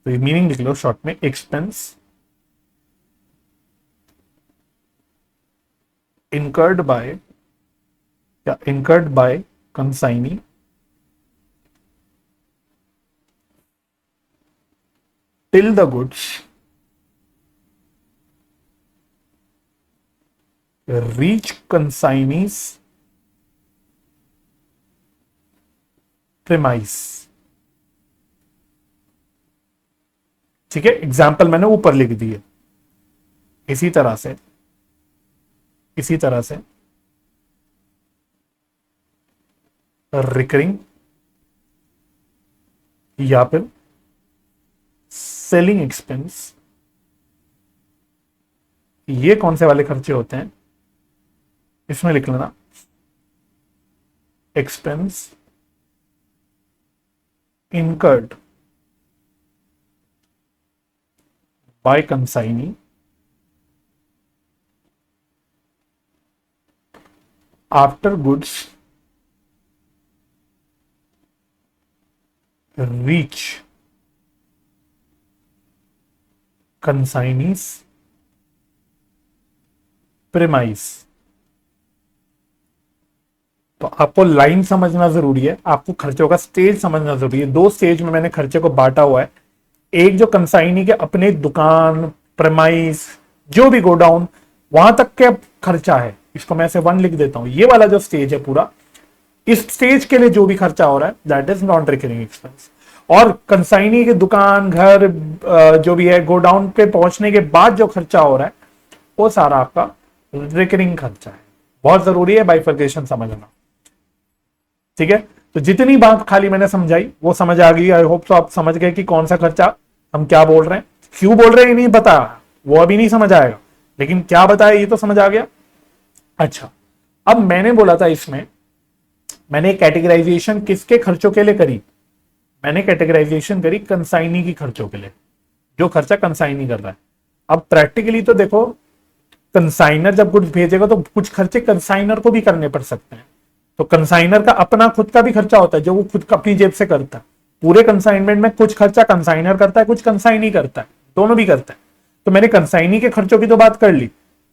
तो ये मीनिंग लिख लो शॉर्ट में, एक्सपेंस incurred by या incurred by consignee till the goods reach consignee's premise। ठीक है, एग्जाम्पल मैंने ऊपर लिख दी है। इसी तरह से रिकरिंग या फिर सेलिंग एक्सपेंस, ये कौन से वाले खर्चे होते हैं? इसमें लिख लेना expense incurred by consignee after goods reach consignee's premise। तो आपको लाइन समझना जरूरी है, आपको खर्चों का स्टेज समझना जरूरी है। दो स्टेज में मैंने खर्चे को बांटा हुआ है। एक जो कंसाइनी के अपने दुकान, प्रेमाइस, जो भी गोडाउन, वहां तक के खर्चा है, इसको मैं ऐसे 1 लिख देता हूं। ये वाला जो स्टेज है पूरा, इस स्टेज के लिए जो भी खर्चा हो रहा है that is non recurring expense. और कंसाइनी के दुकान, घर, जो भी है, गोडाउन पे पहुंचने के बाद जो खर्चा हो रहा है वो सारा आपका रिकरिंग खर्चा है। बहुत जरूरी है बाइफर्केशन समझना। ठीक है, तो जितनी बात खाली मैंने समझाई वो समझ आ गई। आई होप तो आप समझ गए कि कौन सा खर्चा हम क्या बोल रहे हैं, क्यों बोल रहे हैं नहीं पता, वो अभी नहीं समझ आएगा, लेकिन क्या बताया ये तो समझ आ गया। अच्छा, अब मैंने बोला था इसमें मैंने कैटेगराइजेशन किसके खर्चों के लिए करी? मैंने कैटेगराइजेशन करी कंसाइनी की खर्चों के लिए, जो खर्चा कंसाइनी कर रहा है। अब प्रैक्टिकली तो देखो, कंसाइनर जब गुड्स भेजेगा तो कुछ खर्चे कंसाइनर को भी करने पड़ सकते हैं। तो कंसाइनर का अपना खुद का भी खर्चा होता है जो वो खुद अपनी जेब से करता है। पूरे कंसाइनमेंट में कुछ खर्चा कंसाइनर करता है, कुछ कंसाइनी करता है, दोनों भी करता है। तो मैंने कंसाइनी के खर्चों की तो बात कर ली।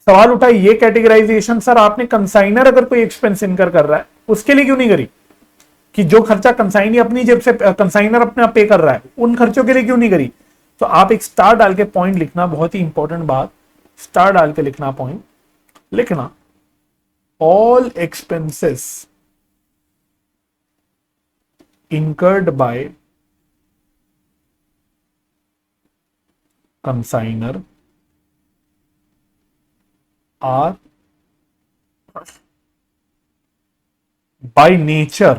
सवाल उठा ये कैटेगराइजेशन सर आपने कंसाइनर अगर कोई एक्सपेंस इनकर कर रहा है उसके लिए क्यों नहीं करी? कि जो खर्चा कंसाइनी अपनी जेब से, कंसाइनर अपने आप पे कर रहा है, उन खर्चों के लिए क्यों नहीं करी? तो आप एक स्टार डाल के पॉइंट लिखना, बहुत ही इंपॉर्टेंट बात, स्टार डाल के लिखना, पॉइंट लिखना, all expenses incurred by consignor are by nature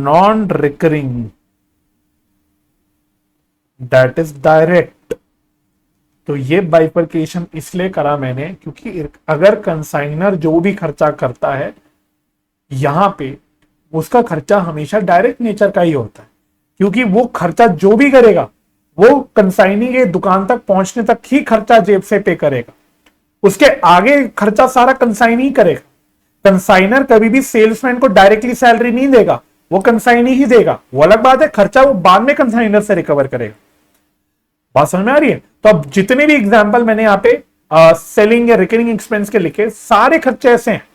non-recurring, that is direct। तो ये बाइफर्केशन इसलिए करा मैंने क्योंकि अगर कंसाइनर जो भी खर्चा करता है यहां पे, उसका खर्चा हमेशा डायरेक्ट नेचर का ही होता है, क्योंकि वो खर्चा जो भी करेगा वो कंसाइनी के दुकान तक पहुंचने तक ही खर्चा जेब से पे करेगा। उसके आगे खर्चा सारा कंसाइनी ही करेगा। कंसाइनर कभी भी सेल्समैन को डायरेक्टली सैलरी नहीं देगा, वो कंसाइनी ही देगा। वो अलग बात है, खर्चा वो बाद में कंसाइनर से रिकवर करेगा। बात समझ में आ रही है? तो अब जितने भी एग्जाम्पल मैंने यहाँ पे सेलिंग या रिकरिंग एक्सपेंस के लिखे, सारे खर्चे ऐसे हैं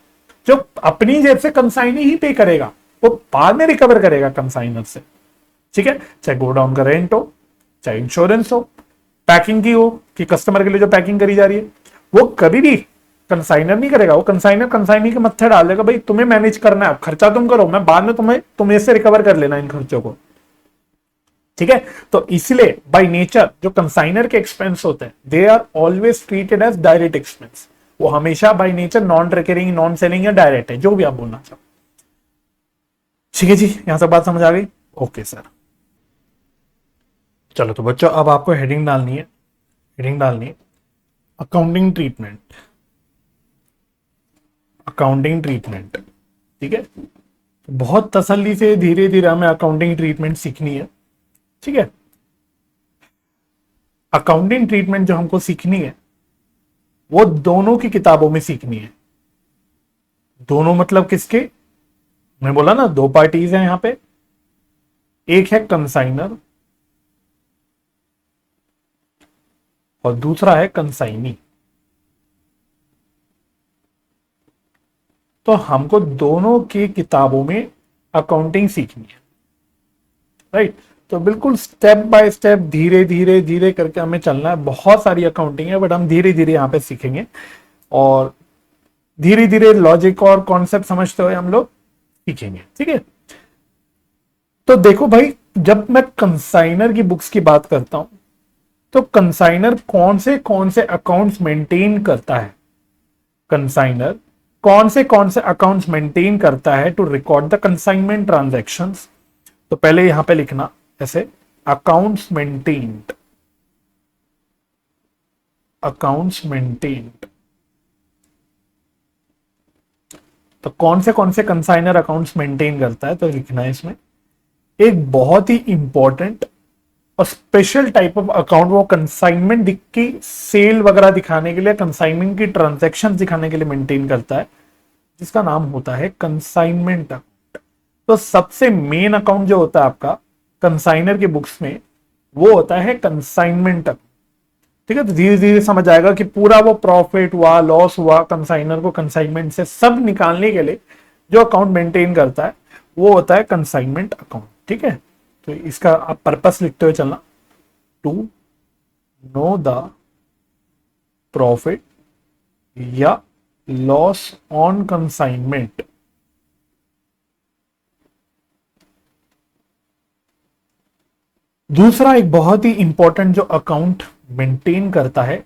जो अपनी जेब से कंसाइनी ही पे करेगा, वो बाद में रिकवर करेगा कंसाइनर से। ठीक है, चाहे गोडाउन का रेंट हो, चाहे इंश्योरेंस हो, पैकिंग की हो कि कस्टमर के लिए जो पैकिंग करी जा रही है, वो कभी भी कंसाइनर नहीं करेगा। वो कंसाइनर कंसाइनी के मत्थे डाल देगा, भाई तुम्हें मैनेज करना है, खर्चा तुम करो, मैं बाद में तुम्हें से रिकवर कर लेना इन खर्चों को। ठीक है, तो इसलिए बाय नेचर जो कंसाइनर के एक्सपेंस होते हैं they are always treated as direct expense. वो हमेशा by nature non recurring, non selling या डायरेक्ट है, जो भी आप बोलना चाहो। ठीक है जी, यहां तक बात समझ आ गई? Okay sir. चलो तो बच्चों, अब आपको हेडिंग डालनी है, हेडिंग डालनी है अकाउंटिंग ट्रीटमेंट। अकाउंटिंग ट्रीटमेंट, ठीक है, बहुत तसल्ली से धीरे धीरे हमें अकाउंटिंग ट्रीटमेंट सीखनी है। ठीक है, अकाउंटिंग ट्रीटमेंट जो हमको सीखनी है वो दोनों की किताबों में सीखनी है। दोनों मतलब किसके? मैं बोला ना, दो पार्टीज हैं यहां पे, एक है कंसाइनर और दूसरा है कंसाइनी। तो हमको दोनों की किताबों में अकाउंटिंग सीखनी है, राइट। तो बिल्कुल स्टेप बाय स्टेप, धीरे धीरे धीरे करके हमें चलना है। बहुत सारी अकाउंटिंग है, बट हम धीरे धीरे यहां पे सीखेंगे और धीरे धीरे लॉजिक और कॉन्सेप्ट समझते हुए हम लोग सीखेंगे, ठीक है। तो देखो भाई, जब मैं कंसाइनर की बुक्स की बात करता हूं तो कंसाइनर कौन से अकाउंट्स मेंटेन करता है? कंसाइनर कौन से अकाउंट्स मेंटेन करता है to record the consignment transactions? तो पहले यहां पे लिखना ऐसे, अकाउंट्स मेंटेन्ड, अकाउंट्स मेंटेन्ड। तो कौन से कंसाइनर अकाउंट्स मेंटेन करता है? तो लिखना है इसमें एक बहुत ही इंपॉर्टेंट और स्पेशल टाइप ऑफ अकाउंट, वो कंसाइनमेंट दिख की सेल वगैरह दिखाने के लिए, कंसाइनमेंट की ट्रांजैक्शन दिखाने के लिए मेंटेन करता है, जिसका नाम होता है कंसाइनमेंट अकाउंट। तो सबसे मेन अकाउंट जो होता है आपका कंसाइनर की बुक्स में, वो होता है कंसाइनमेंट अकाउंट, ठीक है। तो धीरे धीरे समझ आएगा कि पूरा वो प्रॉफिट हुआ, लॉस हुआ, कंसाइनर को कंसाइनमेंट से सब निकालने के लिए जो अकाउंट मेंटेन करता है वो होता है कंसाइनमेंट अकाउंट, ठीक है। तो इसका आप पर्पस लिखते हुए चलना, टू नो द प्रॉफिट या लॉस ऑन कंसाइनमेंट। दूसरा एक बहुत ही इंपॉर्टेंट जो अकाउंट मेंटेन करता है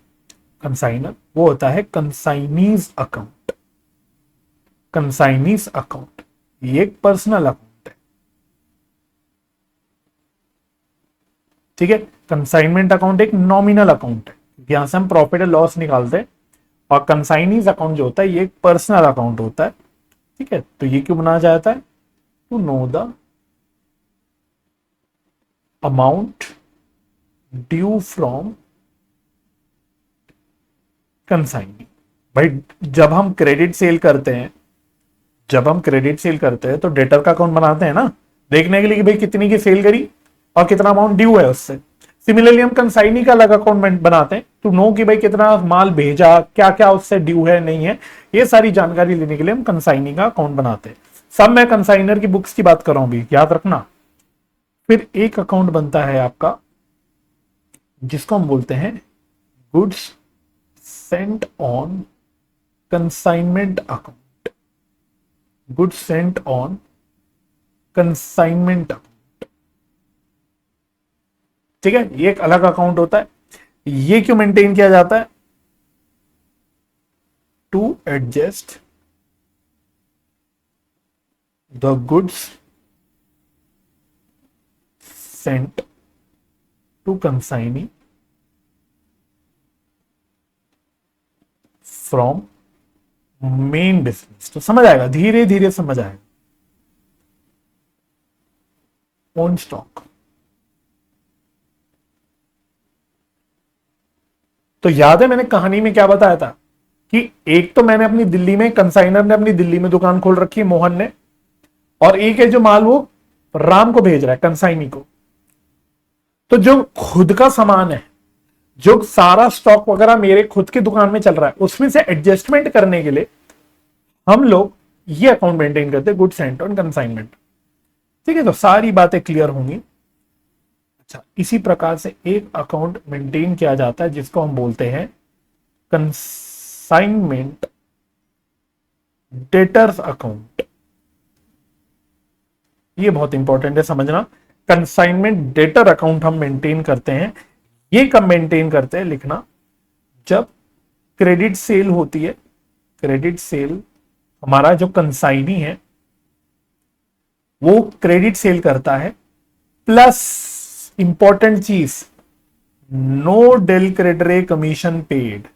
कंसाइनर, वो होता है कंसाइनीज अकाउंट। कंसाइनीज अकाउंट ये एक पर्सनल अकाउंट है, ठीक है। कंसाइनमेंट अकाउंट एक नॉमिनल अकाउंट है, यहां से हम प्रॉफिट एंड लॉस निकालते हैं। और कंसाइनीज अकाउंट जो होता है ये एक पर्सनल अकाउंट होता है, ठीक है। तो ये क्यों बनाया जाता है? To know the amount due from consignee. भाई जब हम क्रेडिट सेल करते हैं, तो डेटर का अकाउंट बनाते हैं ना, देखने के लिए कि भाई कितनी की सेल करी और कितना अमाउंट ड्यू है उससे। सिमिलरली हम कंसाइनी का अलग अकाउंट बनाते हैं टू नो कि भाई कितना माल भेजा, क्या क्या उससे ड्यू है नहीं है, ये सारी जानकारी लेने के लिए हम कंसाइनी का अकाउंट बनाते हैं। सब मैं कंसाइनर की बुक्स की बात कर रहा हूं भी, याद रखना। फिर एक अकाउंट बनता है आपका जिसको हम बोलते हैं goods Saint on consignment account. Goods Saint on consignment account, ठीक है। ये एक अलग अकाउंट होता है। ये क्यों मेंटेन किया जाता है? To adjust the goods sent to consignee from main business. तो समझ आएगा, धीरे धीरे समझ आएगा। ओन स्टॉक, तो याद है मैंने कहानी में क्या बताया था कि एक तो मैंने अपनी दिल्ली में, कंसाइनर ने अपनी दिल्ली में दुकान खोल रखी है, मोहन ने, और एक है जो माल वो राम को भेज रहा है, कंसाइनी को। तो जो खुद का सामान है, जो सारा स्टॉक वगैरह मेरे खुद की दुकान में चल रहा है, उसमें से एडजस्टमेंट करने के लिए हम लोग ये अकाउंट मेंटेन करते हैं, गुड सेंट ऑन कंसाइनमेंट, ठीक है। तो सारी बातें क्लियर होंगी। अच्छा, इसी प्रकार से एक अकाउंट मेंटेन किया जाता है जिसको हम बोलते हैं कंसाइनमेंट डेटर्स अकाउंट। ये बहुत इंपॉर्टेंट है समझना। कंसाइनमेंट डेटर अकाउंट हम मेंटेन करते हैं। ये कब मेंटेन करते हैं लिखना, जब क्रेडिट सेल होती है। क्रेडिट सेल, हमारा जो कंसाइनी है वो क्रेडिट सेल करता है, प्लस इंपॉर्टेंट चीज, no del credere commission paid.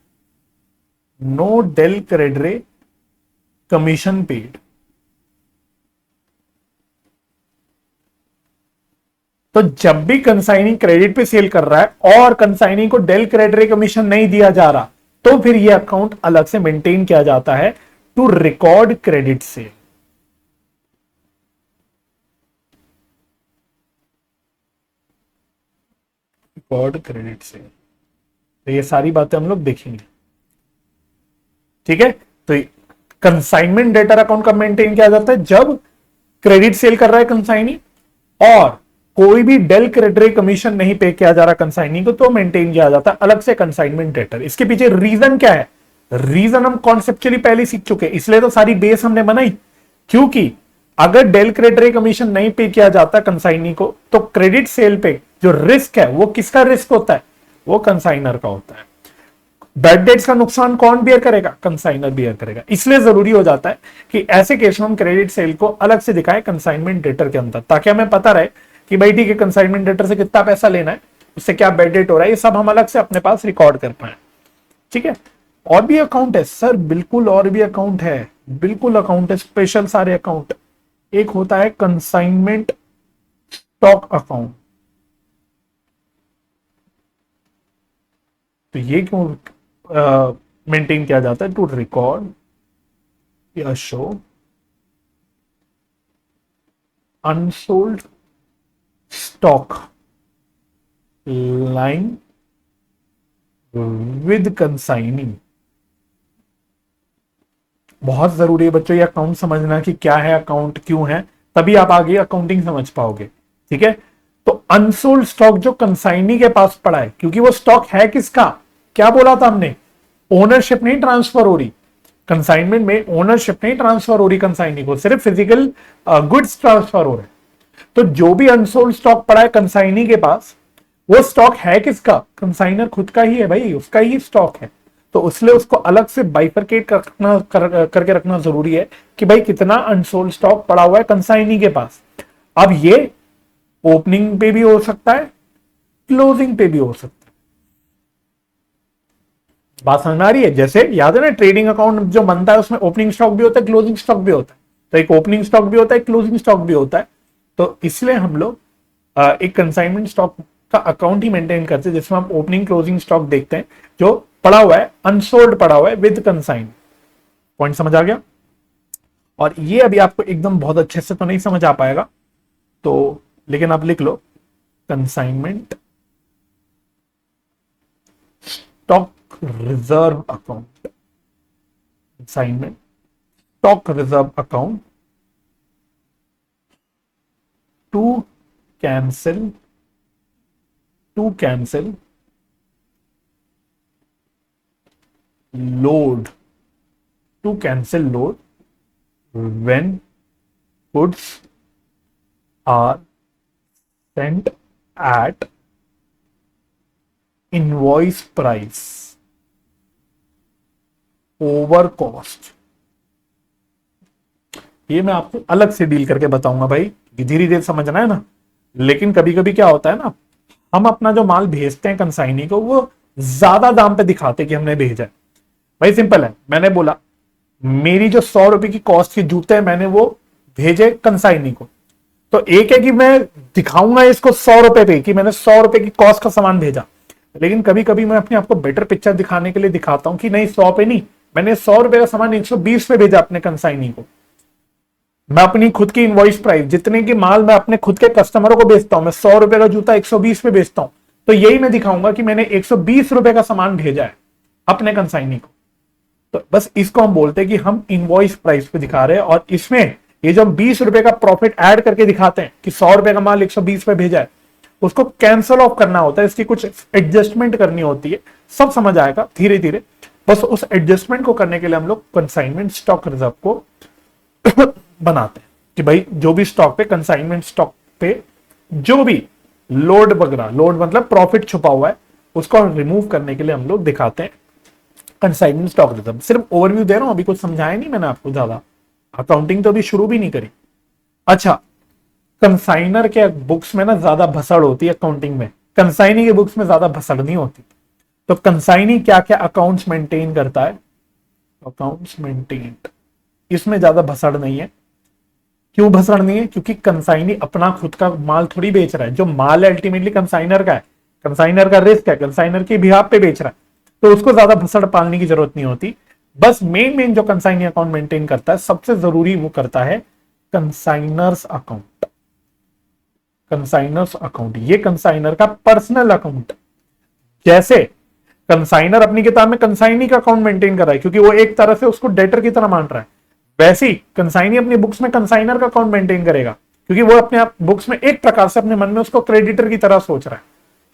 No del credere commission paid. तो जब भी कंसाइनी क्रेडिट पे सेल कर रहा है और कंसाइनी को डेल क्रेडिट कमीशन नहीं दिया जा रहा, तो फिर ये अकाउंट अलग से मेंटेन किया जाता है to record credit sale. Record credit sale, तो ये सारी बातें हम लोग देखेंगे। ठीक है, तो कंसाइनमेंट डेटर अकाउंट कब मेंटेन किया जाता है? जब क्रेडिट सेल कर रहा है कंसाइनी और कोई भी डेल क्रेडिट कमीशन नहीं पे किया जा रहा कंसाइनी को, तो मेंटेन किया जाता है अलग से कंसाइनमेंट डेटर। इसके पीछे रीजन क्या है? रीजन हम कॉन्सेप्चुअली पहले सीख चुके हैं, इसलिए तो सारी बेस हमने बनाई। क्योंकि अगर डेल क्रेडिट कमीशन नहीं पे किया जाता कंसाइनी को, तो क्रेडिट सेल पे जो रिस्क है वो किसका रिस्क होता है? वो कंसाइनर का होता है। बैड डेट्स का नुकसान कौन बियर करेगा? कंसाइनर बियर करेगा। इसलिए जरूरी हो जाता है कि ऐसे केस में हम क्रेडिट सेल को अलग से दिखाएं कंसाइनमेंट डेटर के अंदर, ताकि हमें पता रहे कि भाई ठीक है, कंसाइनमेंट डेटर से कितना पैसा लेना है, उससे क्या बैड डेट हो रहा है, ये सब हम अलग से अपने पास रिकॉर्ड कर पाए। ठीक है, और भी अकाउंट है सर, बिल्कुल और भी अकाउंट है, बिल्कुल अकाउंट है, स्पेशल सारे अकाउंट। एक होता है कंसाइनमेंट स्टॉक अकाउंट। तो ये क्यों मेंटेन किया जाता है? टू रिकॉर्ड या show unsold stock line with consigning. बहुत जरूरी है बच्चों ये अकाउंट समझना कि क्या है अकाउंट, क्यों है, तभी आप आगे अकाउंटिंग समझ पाओगे। ठीक है, तो अनसोल्ड स्टॉक जो कंसाइनी के पास पड़ा है, क्योंकि वो स्टॉक है किसका? क्या बोला था हमने? ओनरशिप नहीं ट्रांसफर हो रही कंसाइनमेंट में, ओनरशिप नहीं ट्रांसफर हो रही कंसाइनी को, सिर्फ फिजिकल गुड्स ट्रांसफर हो रहे हैं। तो जो भी अनसोल्ड स्टॉक पड़ा है कंसाइनी के पास, वो स्टॉक है किसका? कंसाइनर खुद का ही है भाई, उसका ही स्टॉक है। तो इसलिए उसको अलग से बाइफरकेट करके रखना जरूरी है कि भाई कितना अनसोल्ड स्टॉक पड़ा हुआ है कंसाइनी के पास। अब ये ओपनिंग पे भी हो सकता है, क्लोजिंग पे भी हो सकता है। बात समझ में आ रही है? जैसे याद है ना, ट्रेडिंग अकाउंट जो बनता है उसमें ओपनिंग स्टॉक भी होता है, क्लोजिंग स्टॉक भी होता है। तो एक ओपनिंग स्टॉक भी होता है, क्लोजिंग स्टॉक भी होता है। तो इसलिए हम लोग एक कंसाइनमेंट स्टॉक का अकाउंट ही मेंटेन करते हैं, जिसमें हम ओपनिंग क्लोजिंग स्टॉक देखते हैं जो पड़ा हुआ है, अनसोल्ड पड़ा हुआ है विद कंसाइन। पॉइंट समझ आ गया? और ये अभी आपको एकदम बहुत अच्छे से तो नहीं समझ आ पाएगा, तो लेकिन आप लिख लो consignment stock reserve account, consignment stock reserve account to cancel load to cancel load when goods are sent at invoice price over cost। ये मैं आपको अलग से डील करके बताऊंगा भाई, धीरे धीरे समझना है ना। लेकिन कभी कभी क्या होता है ना, हम अपना जो माल भेजते हैं कंसाइनी को, वो ज्यादा दाम पे दिखाते कि हमने भेजा है। भाई सिंपल है, मैंने बोला मेरी जो 100 रुपए की कॉस्ट के जूते हैं, मैंने वो भेजे कंसाइनी को। तो एक है कि मैं दिखाऊंगा इसको 100 रुपए पे कि मैंने 100 रुपए की कॉस्ट का सामान भेजा, लेकिन कभी कभी मैं अपने आपको बेटर पिक्चर दिखाने के लिए दिखाता हूं कि नहीं 100 पे नहीं, मैंने 100 रुपए का सामान 120 पे भेजा अपने कंसाइनी को। मैं अपनी खुद की इनवॉइस प्राइस, जितने की माल मैं अपने खुद के कस्टमरों को बेचता हूं, मैं 100 रुपए का जूता 120 पे बेचता हूं, तो यही मैं दिखाऊंगा कि मैंने 120 रुपए का सामान भेजा है अपने कंसाइनी को। तो बस इसको हम बोलते हैं कि हम इनवॉइस प्राइस पे दिखा रहे हैं। और इसमें ये जो हम 20 रुपए का प्रॉफिट ऐड करके दिखाते हैं कि 100 रुपए का माल 120 पे भेजा है, उसको कैंसल ऑफ करना होता है, इसकी कुछ एडजस्टमेंट करनी होती है। सब समझ आएगा धीरे धीरे। बस उस एडजस्टमेंट को करने के लिए हम लोग कंसाइनमेंट स्टॉक रिजर्व को बनाते हैं कि भाई जो भी स्टॉक पे, कंसाइनमेंट स्टॉक पे जो भी लोड वगैरह, लोड मतलब प्रॉफिट छुपा हुआ है, उसको रिमूव करने के लिए हम लोग दिखाते हैं कंसाइनमेंट स्टॉक रिजर्व। सिर्फ ओवरव्यू दे रहा हूं, अभी कुछ समझाया नहीं मैंने आपको ज्यादा, अकाउंटिंग तो अभी शुरू भी नहीं करी। अच्छा, कंसाइनर के बुक्स में ना ज्यादा भसड़ होती है अकाउंटिंग में, कंसाइनी के बुक्स में ज्यादा भसड़ नहीं होती। तो कंसाइनी क्या क्या अकाउंट्स मेंटेन करता है, अकाउंट्स मेंटेन, इसमें ज्यादा भसड़ नहीं है। क्यों भसड़ नहीं है? क्योंकि कंसाइनी अपना खुद का माल थोड़ी बेच रहा है, जो माल है अल्टीमेटली कंसाइनर का है, कंसाइनर का रिस्क है, कंसाइनर के बिहाफ पे बेच रहा है, तो उसको ज्यादा भसड़ पालने की जरूरत नहीं होती। बस मेन जो कंसाइनी अकाउंट मेंटेन करता है, सबसे जरूरी वो करता है कंसाइनर्स अकाउंट। कंसाइनर्स अकाउंट ये कंसाइनर का पर्सनल अकाउंट। जैसे कंसाइनर अपनी किताब में कंसाइनी का अकाउंट मेंटेन कर रहा है क्योंकि वो एक तरह से उसको डेटर की तरह मान रहा है, वैसे ही कंसाइनी अपनी बुक्स में कंसाइनर का अकाउंट मेंटेन करेगा क्योंकि वो अपने आप बुक्स में एक प्रकार से अपने मन में उसको क्रेडिटर की तरह सोच रहा है।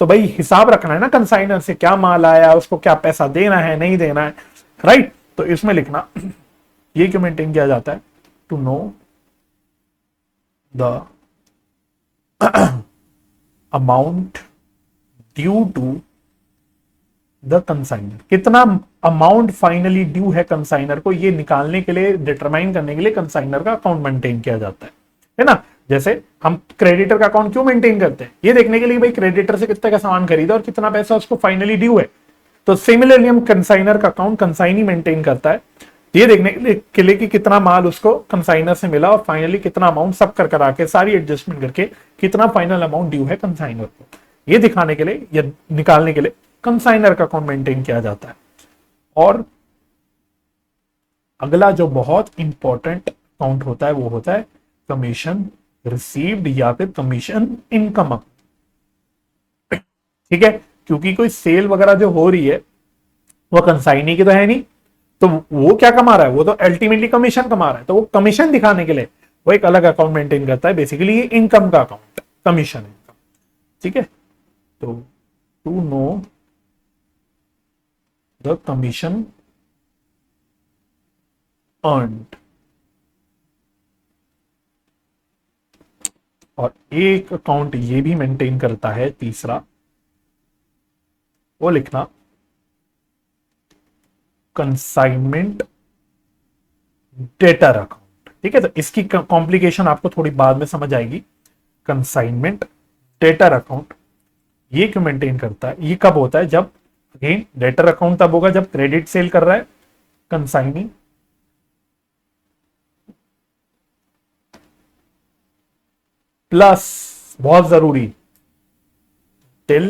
तो भाई हिसाब रखना है ना कंसाइनर से, क्या माल आया, उसको क्या पैसा देना है नहीं देना है, राइट। तो इसमें लिखना ये क्यों मेंटेन किया जाता है? To know the amount due to the consignor. कितना अमाउंट फाइनली ड्यू है कंसाइनर को, ये निकालने के लिए, डिटरमाइन करने के लिए कंसाइनर का अकाउंट मेंटेन किया जाता है ना। जैसे हम क्रेडिटर का अकाउंट क्यों मेंटेन करते हैं? ये देखने के लिए भाई क्रेडिटर से कितने का सामान खरीदा और कितना पैसा उसको फाइनली ड्यू है। तो सिमिलरली हम कंसाइनर का अकाउंट कंसाइनी मेंटेन करता है ये देखने के लिए कि कितना माल उसको कंसाइनर से मिला और फाइनली कितना अमाउंट सब कर करा के सारी एडजस्टमेंट करके कितना फाइनल अमाउंट ड्यू है कंसाइनर को, ये दिखाने के लिए या निकालने के लिए कंसाइनर का अकाउंट मेंटेन किया जाता है। और अगला जो बहुत इंपॉर्टेंट अकाउंट होता है वो होता है कमीशन रिसीव्ड या फिर कमीशन इनकम। ठीक है, क्योंकि कोई सेल वगैरह जो हो रही है वो कंसाइनी की तो है नहीं, तो वो क्या कमा रहा है? वो तो अल्टीमेटली कमीशन कमा रहा है, तो वो कमीशन दिखाने के लिए वो एक अलग अकाउंट मेंटेन करता है। बेसिकली ये इनकम का अकाउंट, कमीशन इनकम। ठीक है, तो to know the commission earned. और एक अकाउंट ये भी मेंटेन करता है तीसरा, वो लिखना कंसाइनमेंट डेटर अकाउंट। ठीक है, तो इसकी कॉम्प्लिकेशन आपको थोड़ी बाद में समझ आएगी। कंसाइनमेंट डेटर अकाउंट ये क्यों मेंटेन करता है? ये कब होता है? जब अगेन डेटर अकाउंट तब होगा जब क्रेडिट सेल कर रहा है कंसाइनी, प्लस बहुत जरूरी del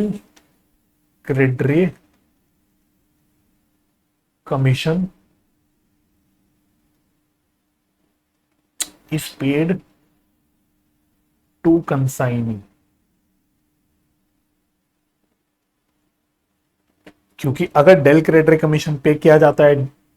credere commission is paid to consignee. क्योंकि अगर डेल क्रेडिटरी कमीशन पे किया जाता है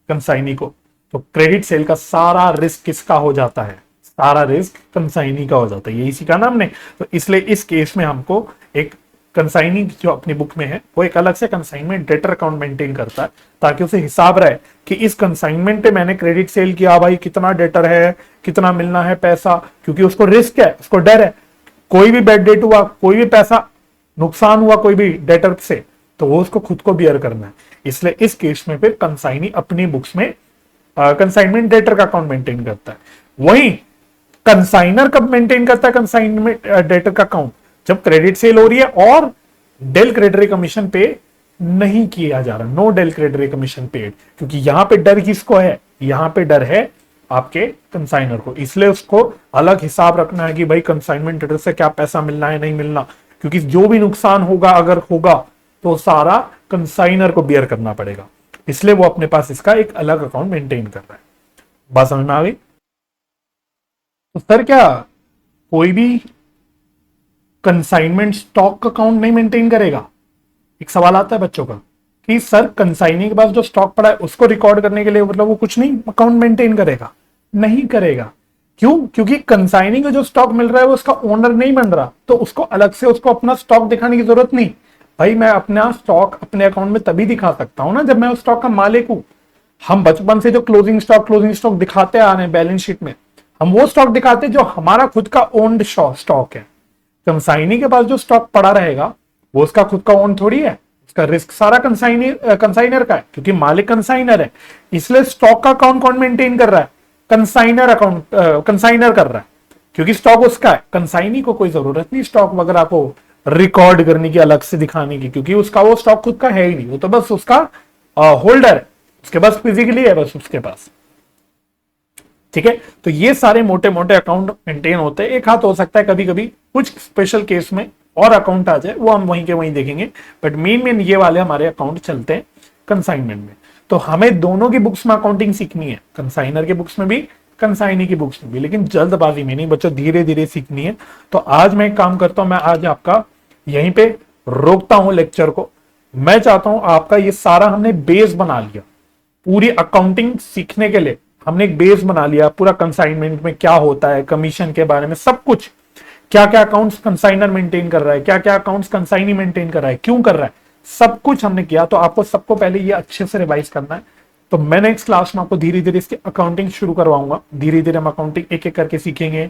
कंसाइनी को, तो क्रेडिट सेल का सारा रिस्क किसका हो जाता है? सारा रिस्क कंसाइनी का हो जाता है, यही सीखा ना हमने। तो इसलिए इस केस में हमको एक कंसाइनी जो अपनी बुक में है वो एक अलग से कंसाइनमेंट डेटर अकाउंट मेंटेन करता है, ताकि उसे हिसाब रहे कि इस कंसाइनमेंट पे मैंने क्रेडिट सेल किया, भाई कितना डेटर है, कितना मिलना है पैसा, क्योंकि उसको रिस्क है, उसको डर है, कोई भी बैड डेट हुआ, कोई भी पैसा नुकसान हुआ कोई भी डेटर से, तो वो उसको खुद को बियर करना है। इसलिए इस केस में फिर कंसाइनी अपनी बुक्स में कंसाइनमेंट डेटर का अकाउंट मेंटेन करता है। वहीं कंसाइनर कब मेंटेन करता है कंसाइनमेंट डेटर का अकाउंट? जब क्रेडिट सेल हो रही है और डेल क्रेडिटरी कमीशन पे नहीं किया जा रहा, नो डेल क्रेडिटरी कमीशन पेड, क्योंकि यहां पे डर किसको है? यहां पे डर है आपके कंसाइनर को। इसलिए उसको अलग हिसाब रखना है कि भाई कंसाइनमेंट डेटर से क्या पैसा मिलना है नहीं मिलना, क्योंकि जो भी नुकसान होगा अगर होगा तो सारा कंसाइनर को बियर करना पड़ेगा। इसलिए वो अपने पास इसका एक अलग अकाउंट मेंटेन कर रहा है। बात समझ में आ गई? तो सर क्या कोई भी कंसाइनमेंट स्टॉक अकाउंट नहीं मेंटेन करेगा? एक सवाल आता है बच्चों का कि सर कंसाइनी के पास जो स्टॉक पड़ा है उसको रिकॉर्ड करने के लिए मतलब वो कुछ नहीं अकाउंट मेंटेन करेगा? नहीं करेगा। क्यों? क्योंकि कंसाइनी को जो स्टॉक मिल रहा है वो उसका ओनर नहीं बन रहा, तो उसको अलग से उसको अपना स्टॉक दिखाने की जरूरत नहीं। भाई मैं अपना स्टॉक अपने अकाउंट में तभी दिखा सकता हूं ना जब मैं उस स्टॉक का मालिक हूं। हम बचपन से जो क्लोजिंग स्टॉक दिखाते आ रहे हैं बैलेंस शीट में, हम वो स्टॉक दिखाते हैं जो हमारा खुद का ओन्ड स्टॉक है। कंसाइनी के पास जो स्टॉक पड़ा रहेगा वो उसका खुद का ओन थोड़ी है, उसका रिस्क सारा कंसाइनर का है, क्योंकि मालिक कंसाइनर है। इसलिए स्टॉक का अकाउंट कौन मेंटेन कर रहा है? कंसाइनर अकाउंट कंसाइनर कर रहा है, क्योंकि स्टॉक उसका है। कंसाइनी को कोई जरूरत नहीं स्टॉक वगैरह को रिकॉर्ड करने की, अलग से दिखाने की, क्योंकि उसका वो स्टॉक खुद का है ही नहीं, वो तो बस उसका होल्डर है, उसके पास फिजिकली है बस उसके पास। ठीक है। तो ये सारे मोटे मोटे अकाउंट मेंटेन होते हैं। एक हाथ हो सकता है कभी कभी कुछ स्पेशल केस में और अकाउंट आ जाए, वो हम वहीं के वहीं देखेंगे, बट मेन ये वाले हमारे अकाउंट चलते हैं कंसाइनमेंट में। तो हमें दोनों की बुक्स में अकाउंटिंग सीखनी है, कंसाइनर के बुक्स में भी, कंसाइनी की बुक्स में भी, लेकिन जल्दबाजी में नहीं बच्चों, धीरे धीरे सीखनी है। तो आज मैं एक काम करता हूं, मैं आज आपका यहीं पे रोकता हूं लेक्चर को। मैं चाहता हूं आपका ये सारा हमने बेस बना लिया, पूरी अकाउंटिंग सीखने के लिए हमने एक बेस बना लिया, पूरा कंसाइनमेंट में क्या होता है, कमीशन के बारे में सब कुछ, क्या क्या अकाउंट्स कंसाइनर मेंटेन कर रहा है, क्या क्या अकाउंट्स कंसाइनी मेंटेन कर रहा है, क्यों कर रहा है, सब कुछ हमने किया। तो आपको सबको पहले ये अच्छे से रिवाइज करना है। तो मैं नेक्स्ट क्लास में आपको धीरे धीरे इसकी अकाउंटिंग शुरू करवाऊंगा। धीरे धीरे हम अकाउंटिंग एक एक करके सीखेंगे,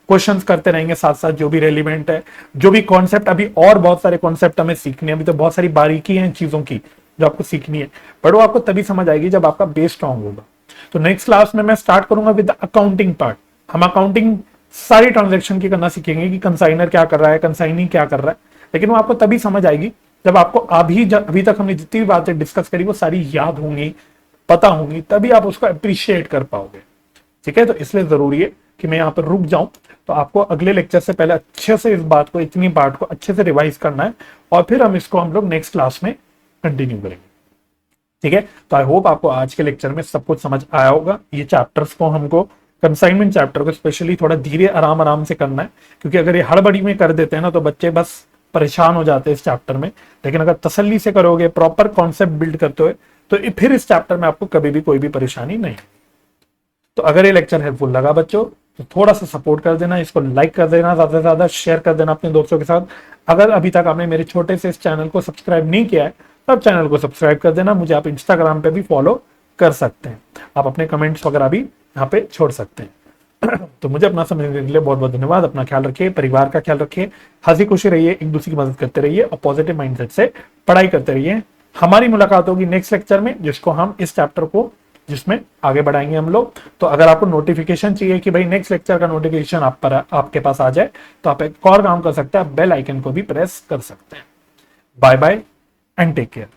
क्वेश्चंस करते रहेंगे साथ साथ, जो भी रेलिवेंट है, जो भी कॉन्सेप्ट, अभी और बहुत सारे कॉन्सेप्ट हमें सीखने, अभी तो बहुत सारी बारीकी है इन चीजों की जो आपको सीखनी है, बट वो आपको तभी समझ आएगी जब आपका बेस स्ट्रांग होगा। तो नेक्स्ट क्लास में मैं स्टार्ट करूंगा विद अकाउंटिंग पार्ट। हम अकाउंटिंग सारी ट्रांजेक्शन की करना सीखेंगे कि कंसाइनर क्या कर रहा है, कंसाइनी क्या कर रहा है, लेकिन वो आपको तभी समझ आएगी जब आपको अभी तक हमने जितनी भी बातें डिस्कस करी वो सारी याद होंगी, पता होंगी, तभी आप उसको अप्रिशिएट कर पाओगे। ठीक है, तो इसलिए जरूरी है कि मैं यहाँ पर रुक जाऊं। तो आपको अगले लेक्चर से पहले अच्छे से इस बात को, इतनी पार्ट को अच्छे से रिवाइज करना है, और फिर हम लोग नेक्स्ट क्लास में कंटिन्यू करेंगे। ठीक है, तो आई होप आपको आज के लेक्चर में सब कुछ समझ आया होगा। ये चैप्टर्स को हमको, कंसाइनमेंट चैप्टर को स्पेशली थोड़ा धीरे आराम आराम से करना है, क्योंकि अगर ये हड़बड़ी में कर देते हैं ना तो बच्चे बस परेशान हो जाते हैं इस चैप्टर में। लेकिन अगर तसल्ली से करोगे, प्रॉपर कॉन्सेप्ट बिल्ड करते हुए, तो फिर इस चैप्टर में आपको कभी भी कोई भी परेशानी नहीं। तो अगर ये लेक्चर हेल्पफुल लगा बच्चों तो थोड़ा सा सपोर्ट कर देना, इसको लाइक कर देना, ज्यादा से ज्यादा शेयर कर देना अपने दोस्तों के साथ। अगर अभी तक आपने मेरे छोटे से इस चैनल को सब्सक्राइब नहीं किया है तो आप चैनल को सब्सक्राइब कर देना। मुझे आप इंस्टाग्राम पे भी फॉलो कर सकते हैं, आप अपने कमेंट्स वगैरह भी यहाँ पे छोड़ सकते हैं। तो मुझे अपना समय देने के लिए बहुत बहुत धन्यवाद। अपना ख्याल रखिए, परिवार का ख्याल रखिए, हंसी खुशी रहिए, एक दूसरे की मदद करते रहिए और पॉजिटिव माइंडसेट से पढ़ाई करते रहिए। हमारी मुलाकात होगी नेक्स्ट लेक्चर में, जिसको हम इस चैप्टर को जिसमें आगे बढ़ाएंगे हम लोग। तो अगर आपको नोटिफिकेशन चाहिए कि भाई नेक्स्ट लेक्चर का नोटिफिकेशन आपके पास आ जाए, तो आप एक और काम कर सकते हैं, आप बेल आइकन को भी प्रेस कर सकते हैं। Bye bye and take care.